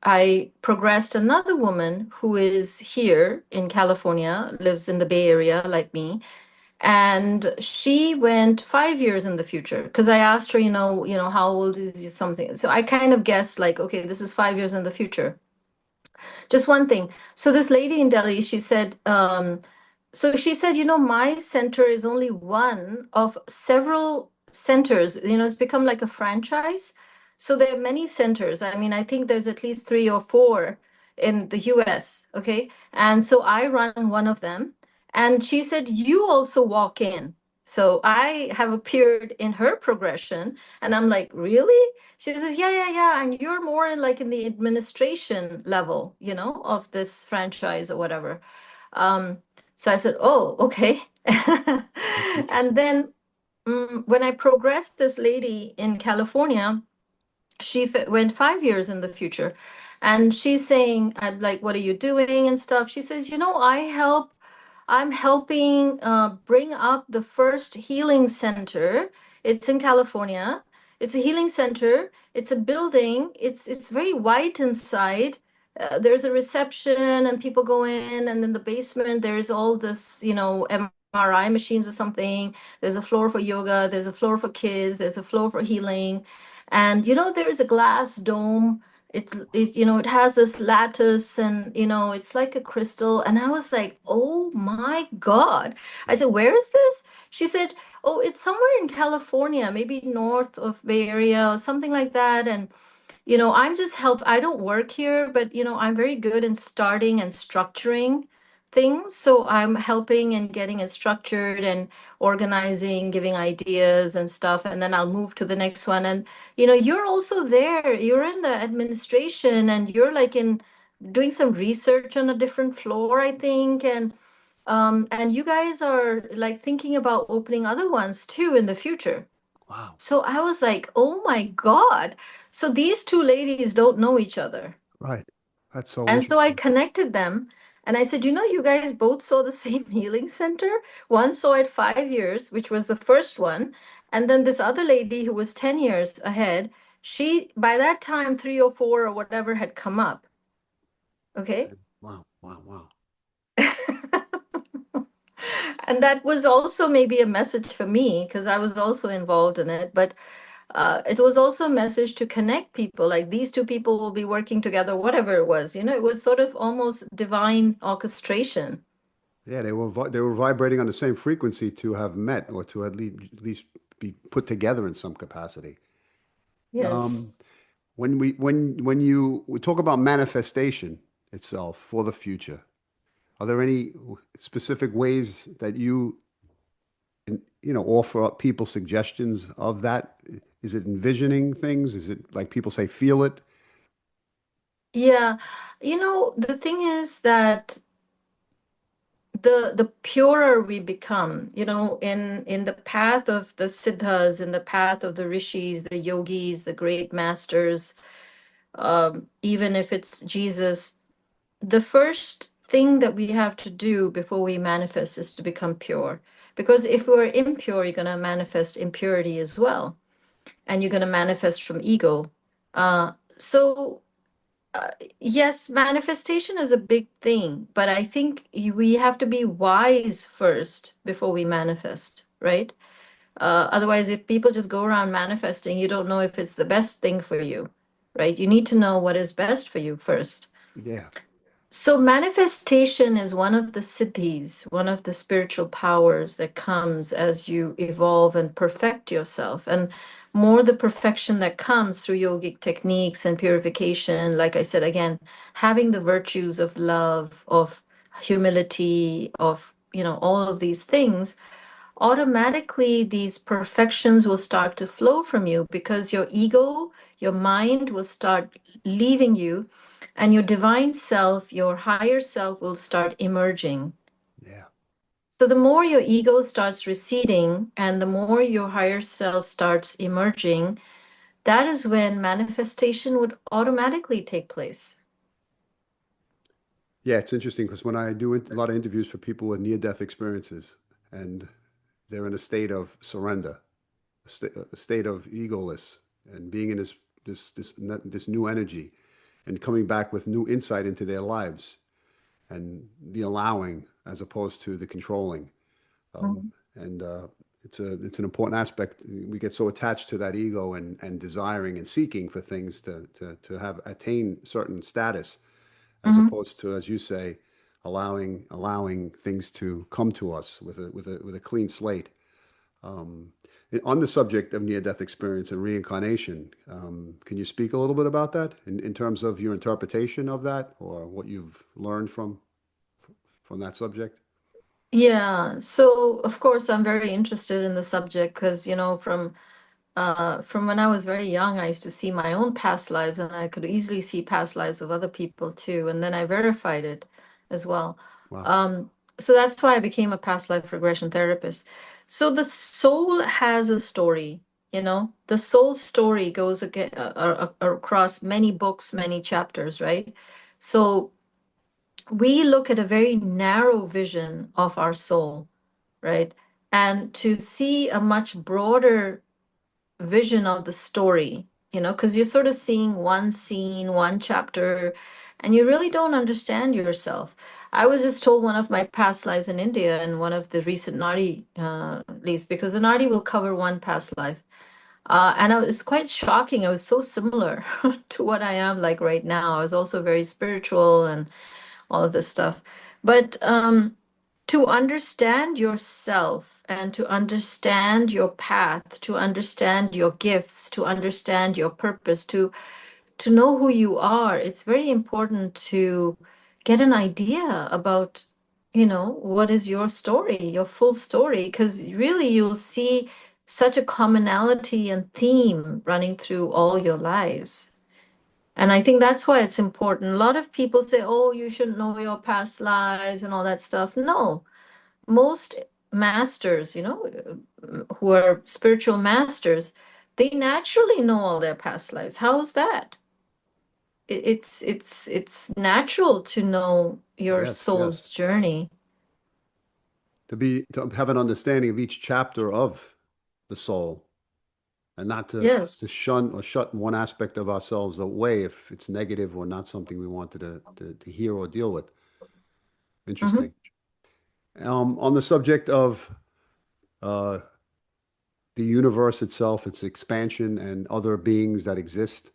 I progressed another woman who is here in California, lives in the Bay Area like me, And she went 5 years in the future because I asked her, how old is you something. So I kind of guessed like, okay, this is 5 years in the future. Just one thing. So this lady in Delhi, she said, my center is only one of several centers. It's become like a franchise. So there are many centers. I mean, I think there's at least three or four in the US. Okay. And so I run one of them. And she said, you also walk in. So I have appeared in her progression. And I'm like, really? She says, yeah, yeah, yeah. And you're more in like in the administration level, of this franchise or whatever. Um, so I said, oh, okay. That's And interesting. then when I progressed this lady in California, she went 5 years in the future. And she's saying, I'm like, what are you doing and stuff? She says, I'm helping bring up the first healing center. It's in California. It's a healing center. It's a building. It's very white inside. There's a reception and people go in, and in the basement there's all this, MRI machines or something. There's a floor for yoga. There's a floor for kids. There's a floor for healing, and there's a glass dome. It has this lattice, and it's like a crystal. And I was like, oh my God. I said, where is this? She said, oh, it's somewhere in California, maybe north of Bay Area or something like that. And I'm just I don't work here, but I'm very good in starting and structuring things. So I'm helping and getting it structured and organizing, giving ideas and stuff. And then I'll move to the next one. And you're also there. You're in the administration, and you're like in doing some research on a different floor, I think. And you guys are like thinking about opening other ones too in the future. Wow. So I was like, oh my God. So these two ladies don't know each other. Right. That's so And so I interesting. connected them, and I said, you guys both saw the same healing center. One saw it 5 years, which was the first one. And then this other lady who was 10 years ahead, by that time, three or four or whatever had come up. Okay. Wow. Wow. Wow. And that was also maybe a message for me because I was also involved in it. But it was also a message to connect people. Like these two people will be working together, whatever it was. It was sort of almost divine orchestration. Yeah, they were vibrating on the same frequency to have met or to at least be put together in some capacity. Yes. When we talk about manifestation itself for the future, are there any specific ways that offer up people suggestions of that? Is it envisioning things? Is it like people say, feel it? Yeah. The thing is that the purer we become, in the path of the siddhas, in the path of the rishis, the yogis, the great masters, even if it's Jesus, the first thing that we have to do before we manifest is to become pure. Because if we're impure, you're going to manifest impurity as well. And you're going to manifest from ego. So, yes, manifestation is a big thing, but I think we have to be wise first before we manifest, right? Otherwise, if people just go around manifesting, you don't know if it's the best thing for you, right? You need to know what is best for you first. Yeah, So manifestation is one of the siddhis, one of the spiritual powers that comes as you evolve and perfect yourself. And more the perfection that comes through yogic techniques and purification, like I said again, having the virtues of love, of humility, of, all of these things, automatically these perfections will start to flow from you because your ego, your mind will start leaving you, and your divine self, your higher self will start emerging. yeah. So the more your ego starts receding and the more your higher self starts emerging, that is when manifestation would automatically take place. Yeah, it's interesting because when I do a lot of interviews for people with near-death experiences and they're in a state of surrender, a state of egoless and being in this new energy and coming back with new insight into their lives and the allowing as opposed to the controlling. and it's an important aspect. We get so attached to that ego and desiring and seeking for things to have attain certain status, as Hmm. opposed to, as you say, allowing things to come to us with a clean slate. Um, on the subject of near-death experience and reincarnation, can you speak a little bit about that in terms of your interpretation of that or what you've learned from that subject? Yeah, so of course I'm very interested in the subject because, from when I was very young, I used to see my own past lives, and I could easily see past lives of other people too. And then I verified it as well. Wow. Um, so that's why I became a past life regression therapist. So the soul has a story, the soul story goes across many books, many chapters, right? So we look at a very narrow vision of our soul, right? And to see a much broader vision of the story, because you're sort of seeing one scene, one chapter, and you really don't understand yourself. I was just told one of my past lives in India and one of the recent Nadi leaves, because the Nadi will cover one past life. And it was quite shocking. I was so similar to what I am like right now. I was also very spiritual and all of this stuff. But to understand yourself and to understand your path, to understand your gifts, to understand your purpose, to know who you are, it's very important to get an idea about, what is your story, your full story, because really you'll see such a commonality and theme running through all your lives. And I think that's why it's important. A lot of people say, oh, you shouldn't know your past lives and all that stuff. No, most masters, who are spiritual masters, they naturally know all their past lives. How is that? It's natural to know your Yes, soul's yes. journey. To have an understanding of each chapter of the soul and not to Yes. shun or shut one aspect of ourselves away if it's negative or not something we wanted to hear or deal with. Hmm. Interesting. On the subject of uh, the universe itself, its expansion, and other beings that exist,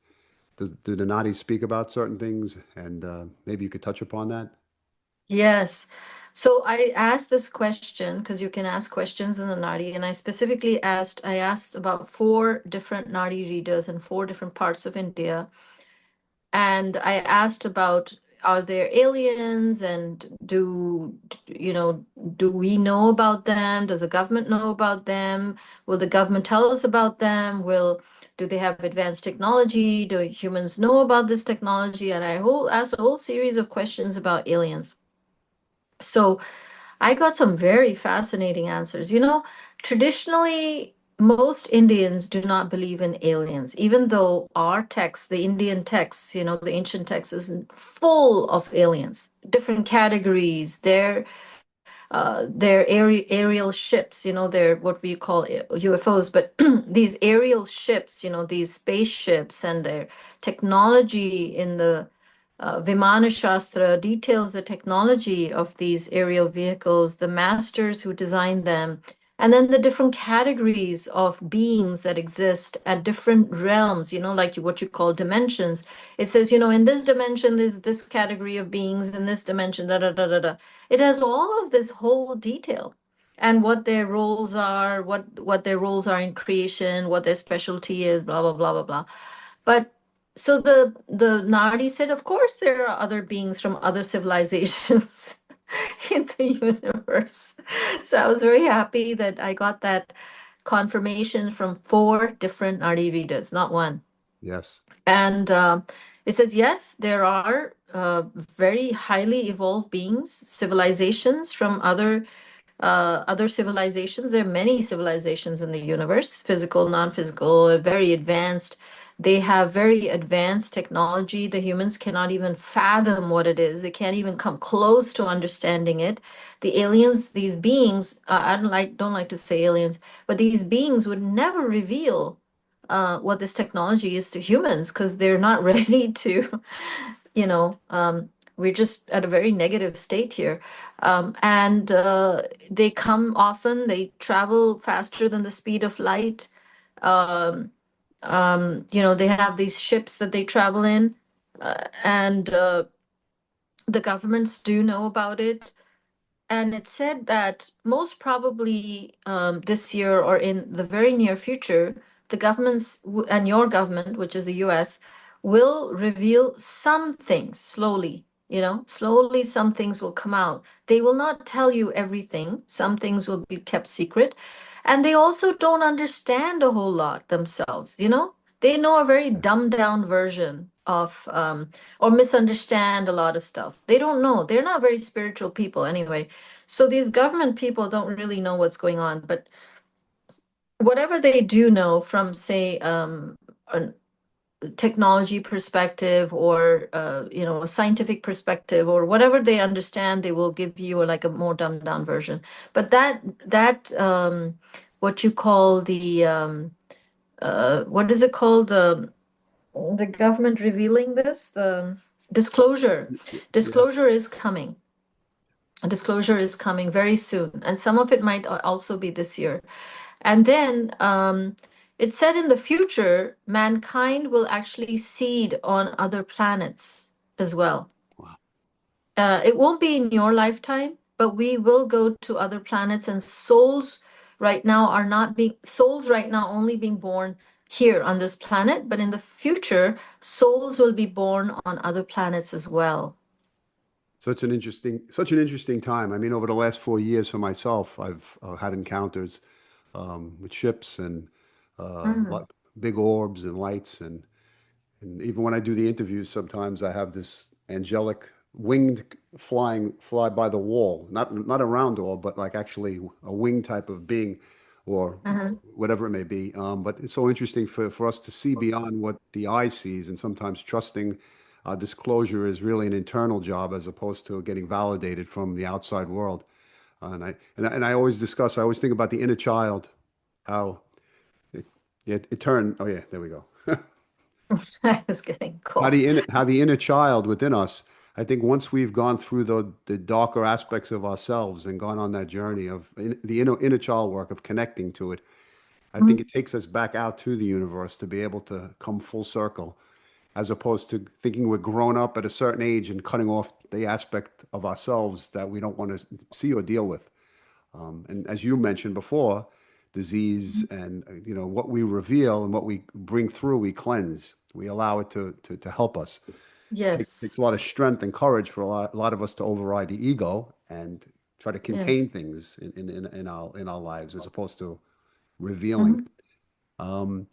do the Nadis speak about certain things? And maybe you could touch upon that. Yes. So I asked this question because you can ask questions in the Nadi, and I asked about four different Nadi readers in four different parts of India. And I asked about, are there aliens, and do we know about them? Does the government know about them? Will the government tell us about them? Do they have advanced technology? Do humans know about this technology? And asked a whole series of questions about aliens. So I got some very fascinating answers. Traditionally, most Indians do not believe in aliens, even though our text, the Indian texts, the ancient text, is full of aliens, different categories. They're aerial ships, they're what we call UFOs, but these aerial ships, these spaceships, and their technology in the Vimana Shastra details the technology of these aerial vehicles, the masters who designed them, and then the different categories of beings that exist at different realms, like what you call dimensions. It says, in this dimension, there's this category of beings, in this dimension, da da da da da. It has all of this whole detail and what their roles are, what their roles are in creation, what their specialty is, blah blah blah blah blah. But so the Nadi said, of course there are other beings from other civilizations in the universe. So I was very happy that I got that confirmation from four different Nadi readers, not one. Yes. And it says, yes, there are very highly evolved beings, civilizations from other civilizations. There are many civilizations in the universe, physical, non-physical, very advanced. They have very advanced technology. The humans cannot even fathom what it is. They can't even come close to understanding it. The aliens, these beings, I don't like to say aliens, but these beings would never reveal what this technology is to humans because they're not ready to, we're just at a very negative state here. And they come often, they travel faster than the speed of light. Um, they have these ships that they travel in, and the governments do know about it. And it said that most probably this year or in the very near future, the governments and your government, which is the US, will reveal some things slowly. Slowly some things will come out. They will not tell you everything. Some things will be kept secret. And they also don't understand a whole lot themselves. They know a very dumbed down version of, or misunderstand a lot of stuff. They don't know. They're not very spiritual people anyway. So these government people don't really know what's going on, but whatever they do know from, say, a technology perspective or a scientific perspective or whatever they understand, they will give you like a more dumbed down version. But that what you call the what is it called, the government revealing this, the disclosure. Yeah. Disclosure is coming. Disclosure is coming very soon, and some of it might also be this year. And then it said in the future, mankind will actually seed on other planets as well. Wow. It won't be in your lifetime, but we will go to other planets, and souls right now only being born here on this planet, but in the future, souls will be born on other planets as well. Such an interesting time. I mean, over the last 4 years for myself, I've had encounters with ships and Mm. big orbs and lights, and even when I do the interviews, sometimes I have this angelic winged fly by the wall, not a round wall, but like actually a wing type of being, or Uh-huh. whatever it may be. But it's so interesting for us to see beyond what the eye sees, and sometimes trusting disclosure is really an internal job as opposed to getting validated from the outside world. And I always discuss. I always think about the inner child, how it turned. Oh yeah, there we go. I was getting How cold. the inner child within us, I think once we've gone through the darker aspects of ourselves and gone on that journey of the inner child work of connecting to it, I think it takes us back out to the universe to be able to come full circle, as opposed to thinking we're grown up at a certain age and cutting off the aspect of ourselves that we don't want to see or deal with. And as you mentioned before, disease and what we reveal and what we bring through, we cleanse. We allow it to help us. Takes Yes. a lot of strength and courage for a lot of us to override the ego and try to contain Yes. things in our lives as opposed to revealing. Mhm. Um,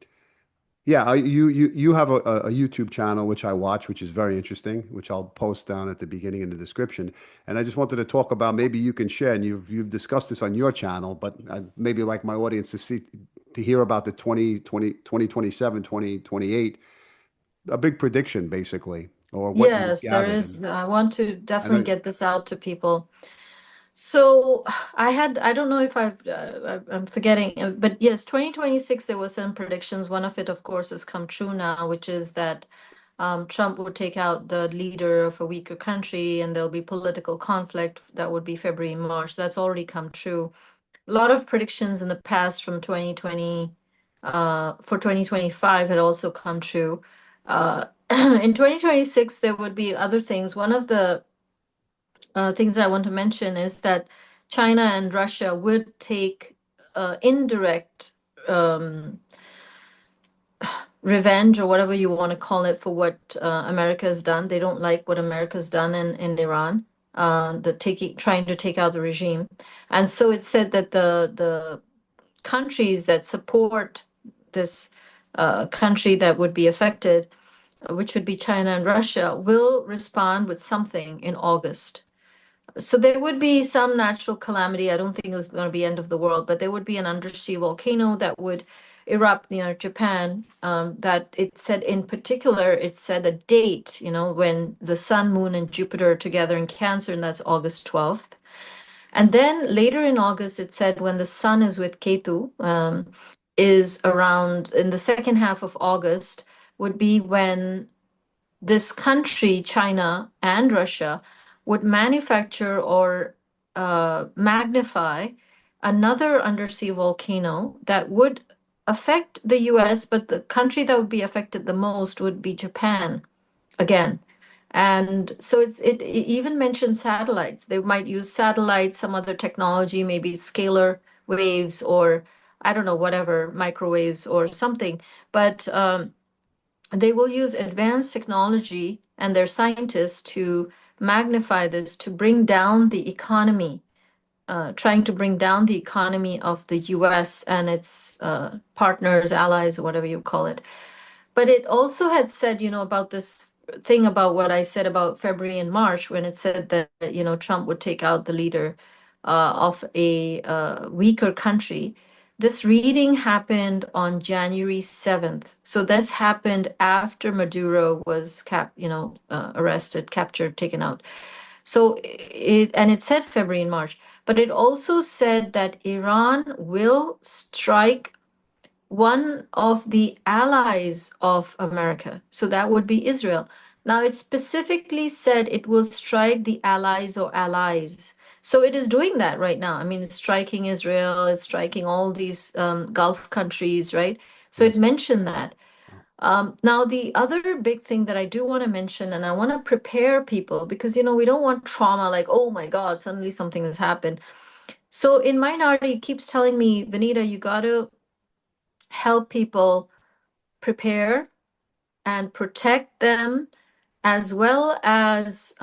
yeah, you have a YouTube channel which I watch, which is very interesting, which I'll post down at the beginning in the description. And I just wanted to talk about, maybe you can share, and you've discussed this on your channel, but maybe like my audience to hear about the 2027, 2028, a big prediction basically, or what you've Yes, there gathered. is. I want to I definitely know, get this out to people. So I don't know if I'm forgetting, but yes, 2026, there were some predictions. One of it, of course, has come true now, which is that Trump would take out the leader of a weaker country and there'll be political conflict. That would be February, March. That's already come true. A lot of predictions in the past from 2020, for 2025 had also come true. In 2026, there would be other things. One of the things I want to mention is that China and Russia would take indirect um, revenge or whatever you want to call it for what America has done. They don't like what America's done in Iran, trying to take out the regime. And so it said that the countries that support this country that would be affected, which would be China and Russia, will respond with something in August. So there would be some natural calamity. I don't think it's going to be end of the world, but there would be an undersea volcano that would erupt near Japan. That it said in particular, it said a date, when the sun, moon, and Jupiter are together in Cancer, and that's August 12th. And then later in August, it said when the sun is with Ketu, is around in the second half of August, would be when this country, China and Russia, would manufacture or magnify another undersea volcano that would affect the US, but the country that would be affected the most would be Japan again. And so it even mentions satellites. They might use satellites, some other technology, maybe scalar waves or I don't know, whatever, microwaves or something. But they will use advanced technology and their scientists to magnify this to bring down the economy, trying to bring down the economy of the US and its partners, allies, whatever you call it. But it also had said, about this thing about what I said about February and March when it said that, Trump would take out the leader of a weaker country. This reading happened on January 7th. So this happened after Maduro was arrested, captured, taken out. So it said February and March, but it also said that Iran will strike one of the allies of America. So that would be Israel. Now, it specifically said it will strike the allies or allies. So it is doing that right now. I mean, it's striking Israel, it's striking all these Gulf countries, right? So it Yes. mentioned that. Wow. Now, the other big thing that I do want to mention, and I want to prepare people because, we don't want trauma like, oh my God, suddenly something has happened. So in Minority, it keeps telling me, Vinita, you got to help people prepare and protect them as well as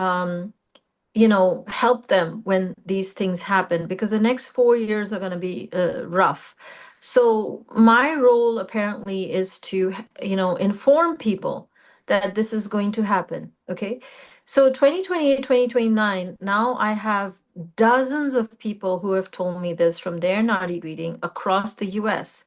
help them when these things happen because the next 4 years are going to be rough. So my role apparently is to inform people that this is going to happen. Okay, so 2028, 2029, now I have dozens of people who have told me this from their Nadi reading across the US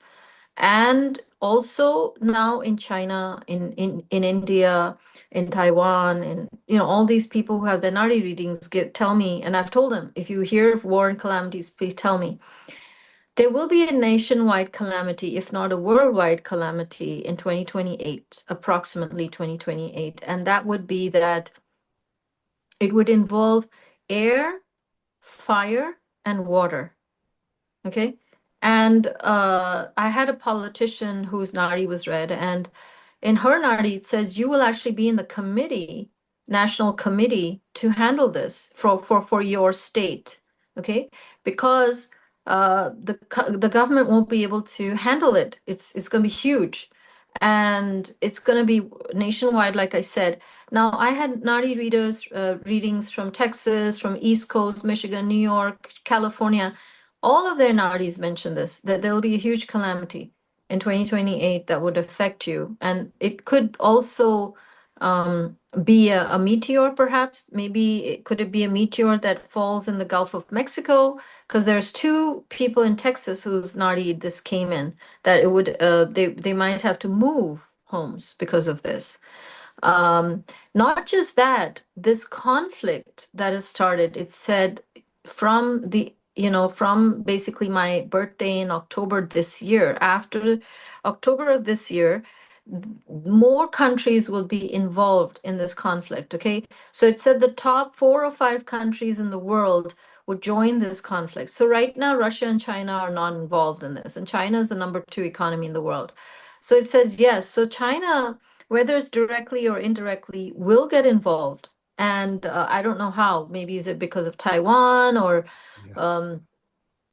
and also now in China, in India, in Taiwan, and all these people who have their Nadi readings tell me, and I've told them, if you hear of war and calamities, please tell me. There will be a nationwide calamity, if not a worldwide calamity, in 2028, approximately 2028, and that would be that it would involve air, fire, and water. Okay. And I had a politician whose Nadi was read, and in her Nadi, it says you will actually be in the committee, national committee, to handle this for your state. Okay. Because the government won't be able to handle it. It's going to be huge. And it's going to be nationwide, like I said. Now, I had Nadi readings from Texas, from East Coast, Michigan, New York, California. All of their Nadis mention this, that there'll be a huge calamity in 2028 that would affect you. And it could also be a meteor, perhaps. Maybe could it be a meteor that falls in the Gulf of Mexico? Because there's two people in Texas whose Nadi this came in, that it would they might have to move homes because of this. Um, Not just that, this conflict that has started, it said from basically my birthday in October this year, after October of this year, more countries will be involved in this conflict. Okay. So it said the top 4 or 5 countries in the world would join this conflict. So right now, Russia and China are not involved in this, and China is the number 2 economy in the world. So it says yes. So China, whether it's directly or indirectly, will get involved. And I don't know how. Maybe is it because of Taiwan or Yeah. um,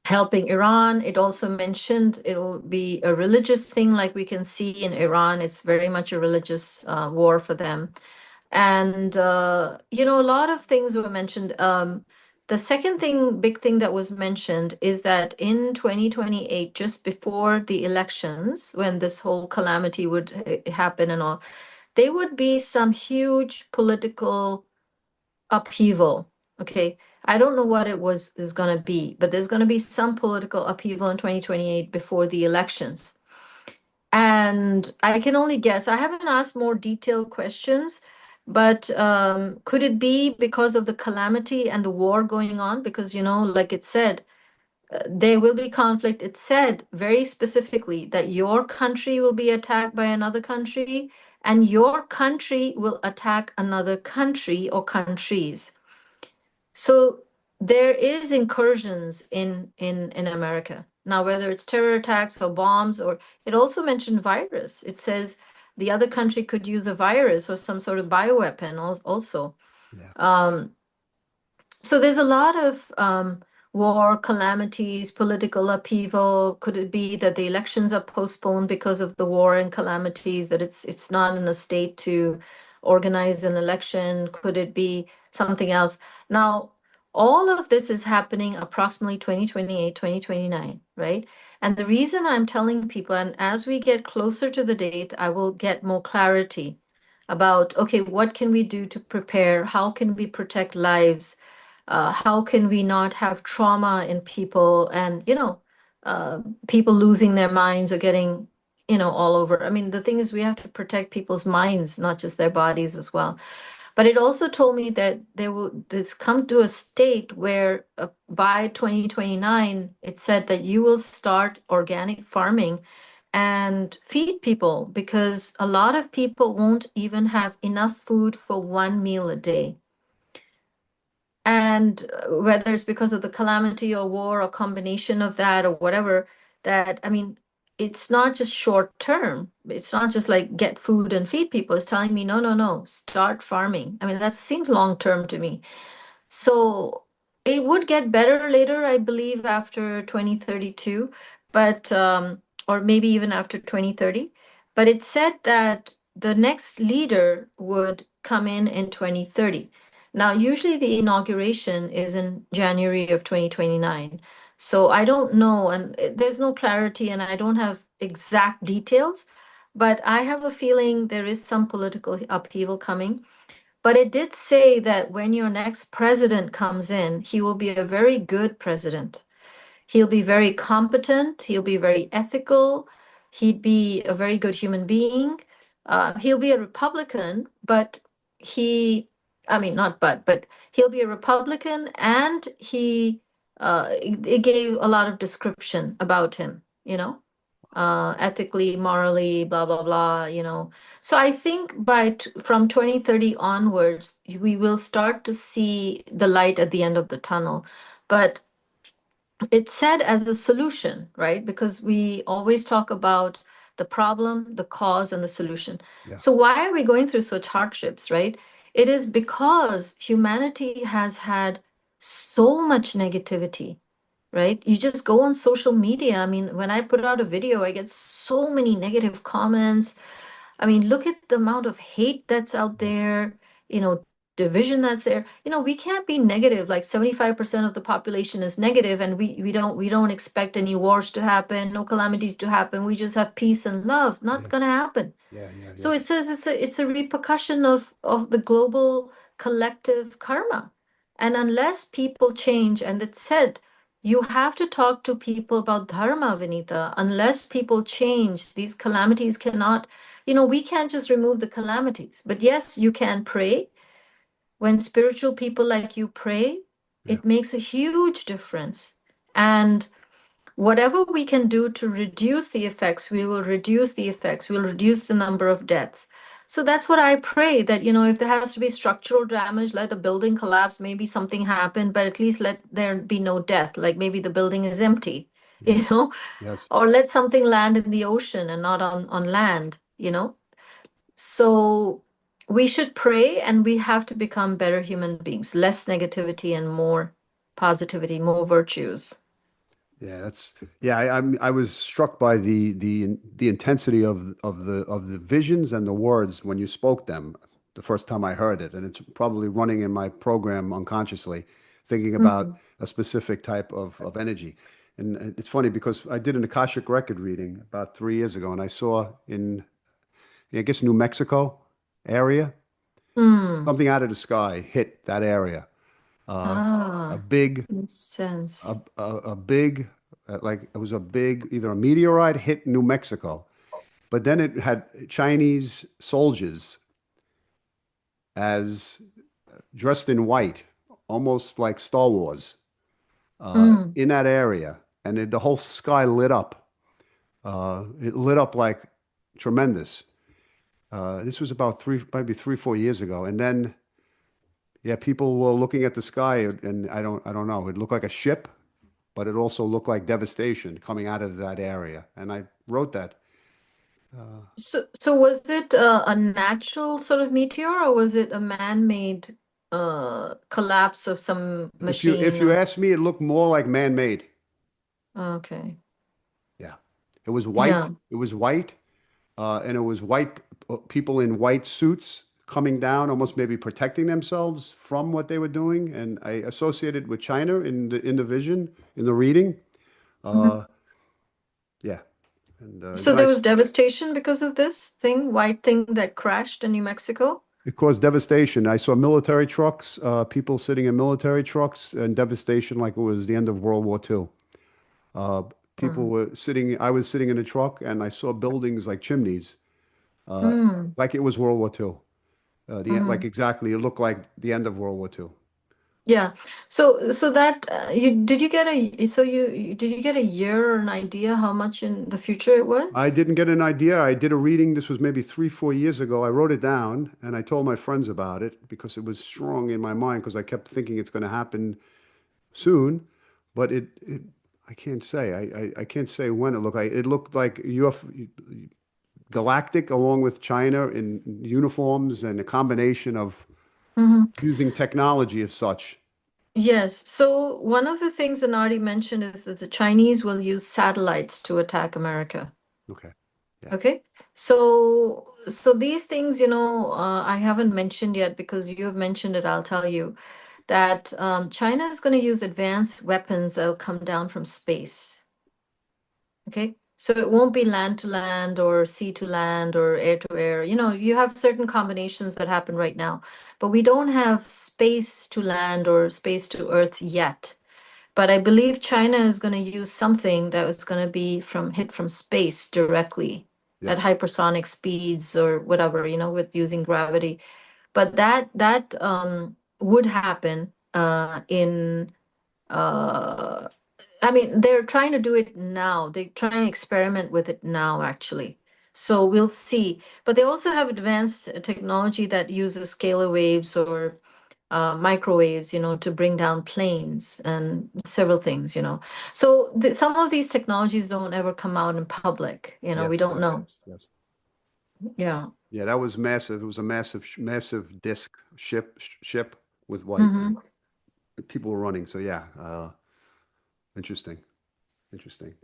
helping Iran? It also mentioned it'll be a religious thing, like we can see in Iran. It's very much a religious war for them. And a lot of things were mentioned. The second big thing that was mentioned is that in 2028, just before the elections, when this whole calamity would happen and all, there would be some huge political upheaval. Okay. I don't know what it is going to be, but there's going to be some political upheaval in 2028 before the elections. And I can only guess. I haven't asked more detailed questions, but could it be because of the calamity and the war going on? Because, like it said, there will be conflict. It said very specifically that your country will be attacked by another country, and your country will attack another country or countries. So there is incursions in America. Now, whether it's terror attacks or bombs, or it also mentioned virus. It says the other country could use a virus or some sort of bioweapon also. Yeah. Um, so there's a lot of war, calamities, political upheaval. Could it be that the elections are postponed because of the war and calamities, that it's not in a state to organize an election? Could it be something else? Now, all of this is happening approximately 2028, 2029, right? And the reason I'm telling people, and as we get closer to the date, I will get more clarity about, okay, what can we do to prepare? How can we protect lives? How can we not have trauma in people and, uh, people losing their minds or getting, all over. I mean, the thing is, we have to protect people's minds, not just their bodies as well. But it also told me that this come to a state where by 2029, it said that you will start organic farming and feed people, because a lot of people won't even have enough food for one meal a day. And whether it's because of the calamity or war or combination of that or whatever, that, I mean, it's not just short term. It's not just like get food and feed people. It's telling me, no, no, no, start farming. I mean, that seems long term to me. So it would get better later, I believe, after 2032, but or maybe even after 2030. But it said that the next leader would come in 2030. Now, usually the inauguration is in January of 2029. So I don't know, and there's no clarity, and I don't have exact details, but I have a feeling there is some political upheaval coming. But it did say that when your next president comes in, he will be a very good president. He'll be very competent. He'll be very ethical. He'd be a very good human being. He'll be a Republican, but I mean, not but he'll be a Republican, and it gave a lot of description about him, ethically, morally, blah, blah, blah. So I think from 2030 onwards, we will start to see the light at the end of the tunnel. But it's said as a solution, right? Because we always talk about the problem, the cause, and the solution. Yeah. So why are we going through such hardships, right? It is because humanity has had so much negativity, right? You just go on social media. I mean, when I put out a video, I get so many negative comments. I mean, look at the amount of hate that's out Yeah. there, division that's there. We can't be negative. Like 75% of the population is negative, and we don't expect any wars to happen, no calamities to happen. We just have peace and love. Not Yeah. gonna happen. Yeah. Yeah. So Yeah. it says it's a repercussion of the global collective karma. And unless people change, and it said you have to talk to people about dharma, Vinita. Unless people change, these calamities cannot, we can't just remove the calamities. But yes, you can pray. When spiritual people like you pray, Yeah. it makes a huge difference. And whatever we can do to reduce the effects, we will reduce the effects, we'll reduce the number of deaths. So that's what I pray, that, if there has to be structural damage, let a building collapse, maybe something happened, but at least let there be no death. Like maybe the building is empty, you Yes. know, Yes. or let something land in the ocean and not on land. So we should pray, and we have to become better human beings, less negativity and more positivity, more virtues. Yeah, yeah. I was struck by the intensity of the visions and the words when you spoke them the first time I heard it, and it's probably running in my program unconsciously, thinking about Mhm. a specific type of energy. And it's funny because I did an Akashic record reading about 3 years ago, and I saw in, I guess, New Mexico area, Mm. something out of the sky hit that area. Uh, a Ah, big makes sense. a big, like it was a big, either a meteorite hit New Mexico, but then it had Chinese soldiers as dressed in white, almost like Star Wars, Mm. in that area, and the whole sky lit up. It lit up like tremendous. This was about maybe 3, 4 years ago. And then, yeah, people were looking at the sky, and I don't know. It looked like a ship, but it also looked like devastation coming out of that area. And I wrote that. Uh, So was it a natural sort of meteor, or was it a man-made collapse of some if machine? you Or ask me, it looked more like man-made. okay, Yeah, it was white. yeah. It was white, and it was white people in white suits coming down, almost maybe protecting themselves from what they were doing. And I associated with China in the vision, in the reading. Mhm. Uh, yeah, and So then there was devastation because of this thing, white thing that crashed in New Mexico? it caused devastation. I saw military trucks, people sitting in military trucks, and devastation like it was the end of World War II. Uh, people Mm. were sitting, I was sitting in a truck, and I saw buildings like chimneys, uh, Mm. like it was World War II. Like Mm. exactly, it looked like the end of World War II. Yeah. So that you did you get a so did you get a year or an idea how much in the future it I was? didn't get an idea. I did a reading. This was maybe 3, 4 years ago. I wrote it down and I told my friends about it because it was strong in my mind because I kept thinking it's going to happen soon, but I can't say. I can't say when it looked like. It looked like UFO, galactic along with China in uniforms and a combination of Hmm. using technology as such. Yes. So one of the things that Nadi mentioned is that the Chinese will use satellites to attack America. Okay. Yeah. Okay. So these things, I haven't mentioned yet because you have mentioned it. I'll tell you that China is going to use advanced weapons that'll come down from space. Okay. So it won't be land to land or sea to land or air to air. You have certain combinations that happen right now, but we don't have space to land or space to earth yet. But I believe China is going to use something that was going to be hit from space directly at Yes. hypersonic speeds or whatever, with using gravity. But that would happen in uh I mean, they're trying to do it now. They're trying to experiment with it now, actually. So we'll see. But they also have advanced technology that uses scalar waves or microwaves, to bring down planes and several things. So some of these technologies don't ever come out in public. We Yes. don't Yes. know. Yes. Yes. Yeah. Yeah, that was massive. It was a massive, massive disc ship with white. Hmm. People were running. So yeah, interesting, interesting.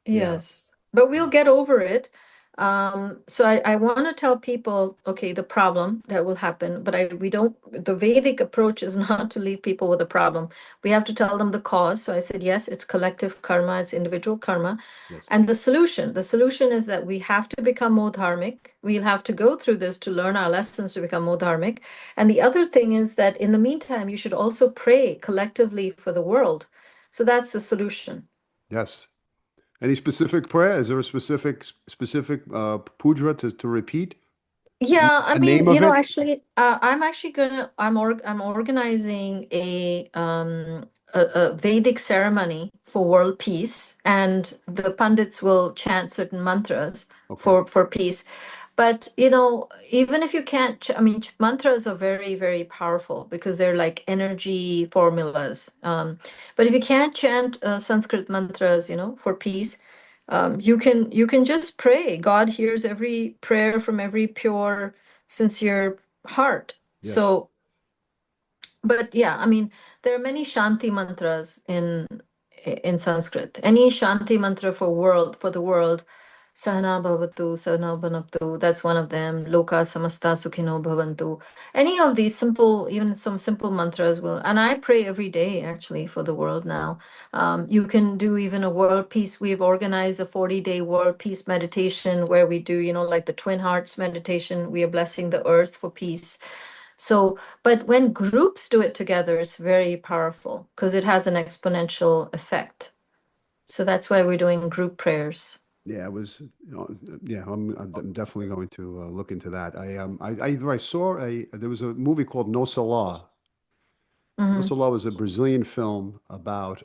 Yeah, Yes, but we'll get over it. So I want to tell people, okay, the problem that will happen, but we don't, the Vedic approach is not to leave people with a problem. We have to tell them the cause. So I said, yes, it's collective karma, it's individual karma. yes, And the solution is that we have to become more dharmic. We'll have to go through this to learn our lessons to become more dharmic. And the other thing is that in the meantime, you should also pray collectively for the world. So that's the solution. yes. Any specific prayer? Is there a specific puja to repeat? Yeah, I The name mean, of it? actually, I'm organizing a Vedic ceremony for world peace, and the pundits will chant certain mantras Okay. for peace. But even if you can't, I mean, mantras are very, very powerful because they're like energy formulas. But if you can't chant Sanskrit mantras, for peace, you can just pray. God hears every prayer from every pure, sincere heart. Yes. But yeah, I mean, there are many Shanti mantras in Sanskrit. Any Shanti mantra for the world, Sahana Bhavatu, Sahana Bhanaktu, that's one of them. Loka Samasta Sukhino Bhavantu. Any of these simple, even some simple mantras will, and I pray every day actually for the world now. You can do even a world peace. We've organized a 40-day world peace meditation where we do, like the Twin Hearts meditation. We are blessing the earth for peace. So, but when groups do it together, it's very powerful because it has an exponential effect. So that's why we're doing group prayers. Yeah, it was. Yeah, I'm definitely going to look into that. I saw there was a movie called No Salah. No Hmm. Salah was a Brazilian film about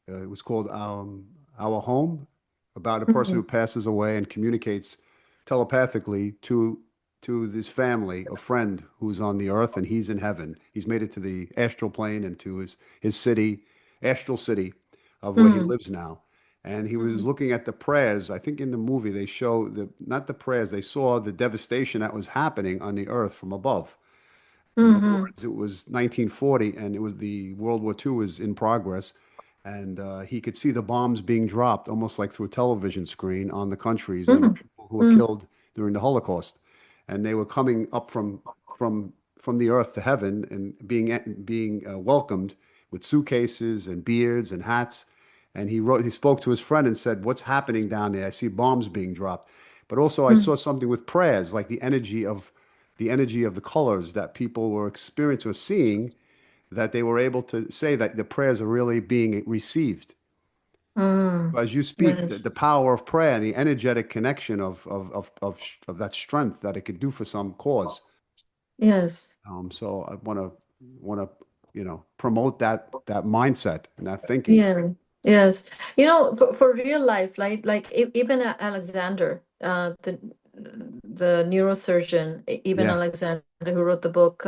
it was called Our Home, about a person Hmm. who passes away and communicates. telepathically to this family, a friend who's on the earth and he's in heaven. He's made it to the astral plane and to his city, astral city of where he Mm, lives now. And he was mm, looking at the prayers. I think in the movie they show not the prayers, they saw the devastation that was happening on the earth from above. In other mhm, words, it was 1940 and it was the World War II was in progress. And he could see the bombs being dropped almost like through a television screen on the countries and the mm, people who were mm, killed during the Holocaust. And they were coming up from the earth to heaven and being welcomed with suitcases and beards and hats. And he spoke to his friend and said, "What's happening down there? I see bombs being dropped." But also I mm, saw something with prayers, like the energy of the colors that people were experiencing or seeing, that they were able to say that the prayers are really being received. mm. As you speak, the Yes. power of prayer and the energetic connection of that strength that it could do for some cause. Yes. So I want to promote that mindset and that thinking. Yeah. Yes. For real life, like Ibn Alexander, the neurosurgeon, Ibn Yeah. Alexander, who wrote the book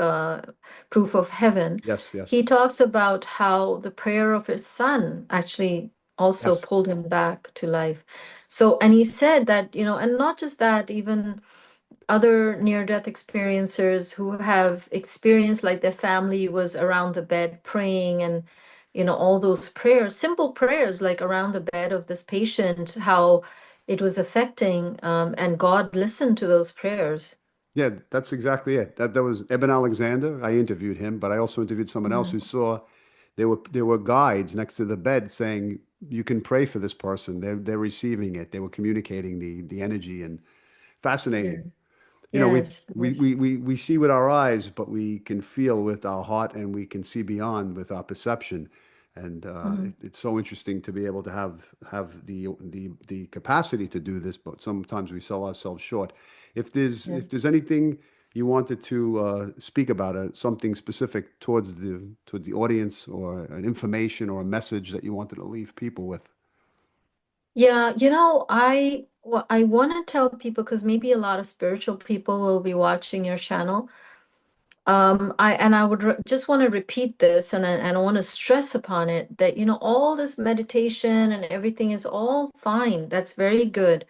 Proof of Heaven, Yes. Yes. he talks about how the prayer of his son actually also Yes. pulled him back to life. So, and he said that, and not just that, even other near-death experiencers who have experienced like their family was around the bed praying, and all those prayers, simple prayers like around the bed of this patient, how it was affecting, and God listened to those prayers. Yeah, that's exactly it. That was Eben Alexander. I interviewed him, but I also interviewed someone else Mm, who saw there were guides next to the bed saying you can pray for this person. They're receiving it. They were communicating the energy and yeah. fascinating. We Yes, we yes. we we we see with our eyes, but we can feel with our heart, and we can see beyond with our perception. And Mhm. it's so interesting to be able to have the capacity to do this, but sometimes we sell ourselves short. If there's Yeah. if there's anything you wanted to speak about, something specific towards the audience, or an information or a message that you wanted to leave people with. Yeah, I want to tell people, because maybe a lot of spiritual people will be watching your channel. I would just want to repeat this, and I want to stress upon it that all this meditation and everything is all fine. That's very good,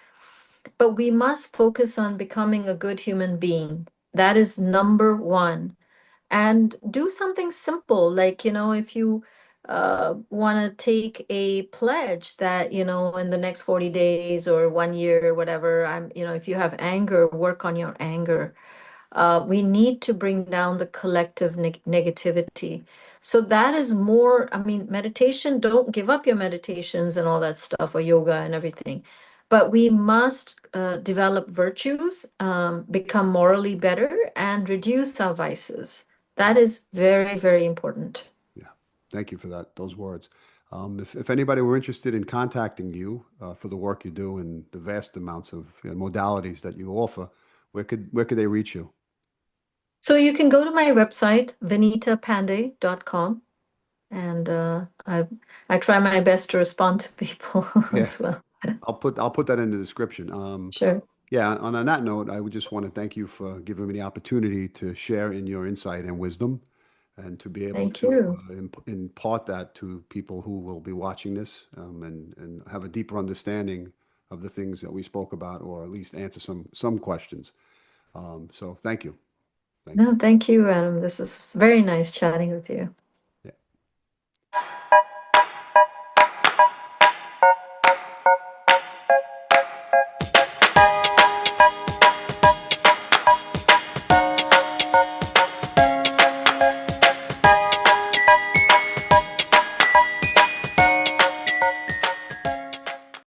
but we must focus on becoming a good human being. That is number one. And do something simple, like if you want to take a pledge that in the next 40 days or 1 year or whatever, if you have anger, work on your anger. We need to bring down the collective negativity. So that is more, I mean, meditation, don't give up your meditations and all that stuff, or yoga and everything. But we must develop virtues, become morally better, and reduce our vices. That is very, very important. Yeah, thank you for those words. If anybody were interested in contacting you for the work you do and the vast amounts of modalities that you offer, where could they reach you? So you can go to my website, vinitapande.com, and I try my best to respond to people Yeah, as well. I'll put that in the description. Sure. Yeah, on that note, I would just want to thank you for giving me the opportunity to share in your insight and wisdom, and to be able Thank to you. impart that to people who will be watching this, and have a deeper understanding of the things that we spoke about, or at least answer some questions. So thank you. Thank you. No, thank you, Adam. This is very nice chatting with you.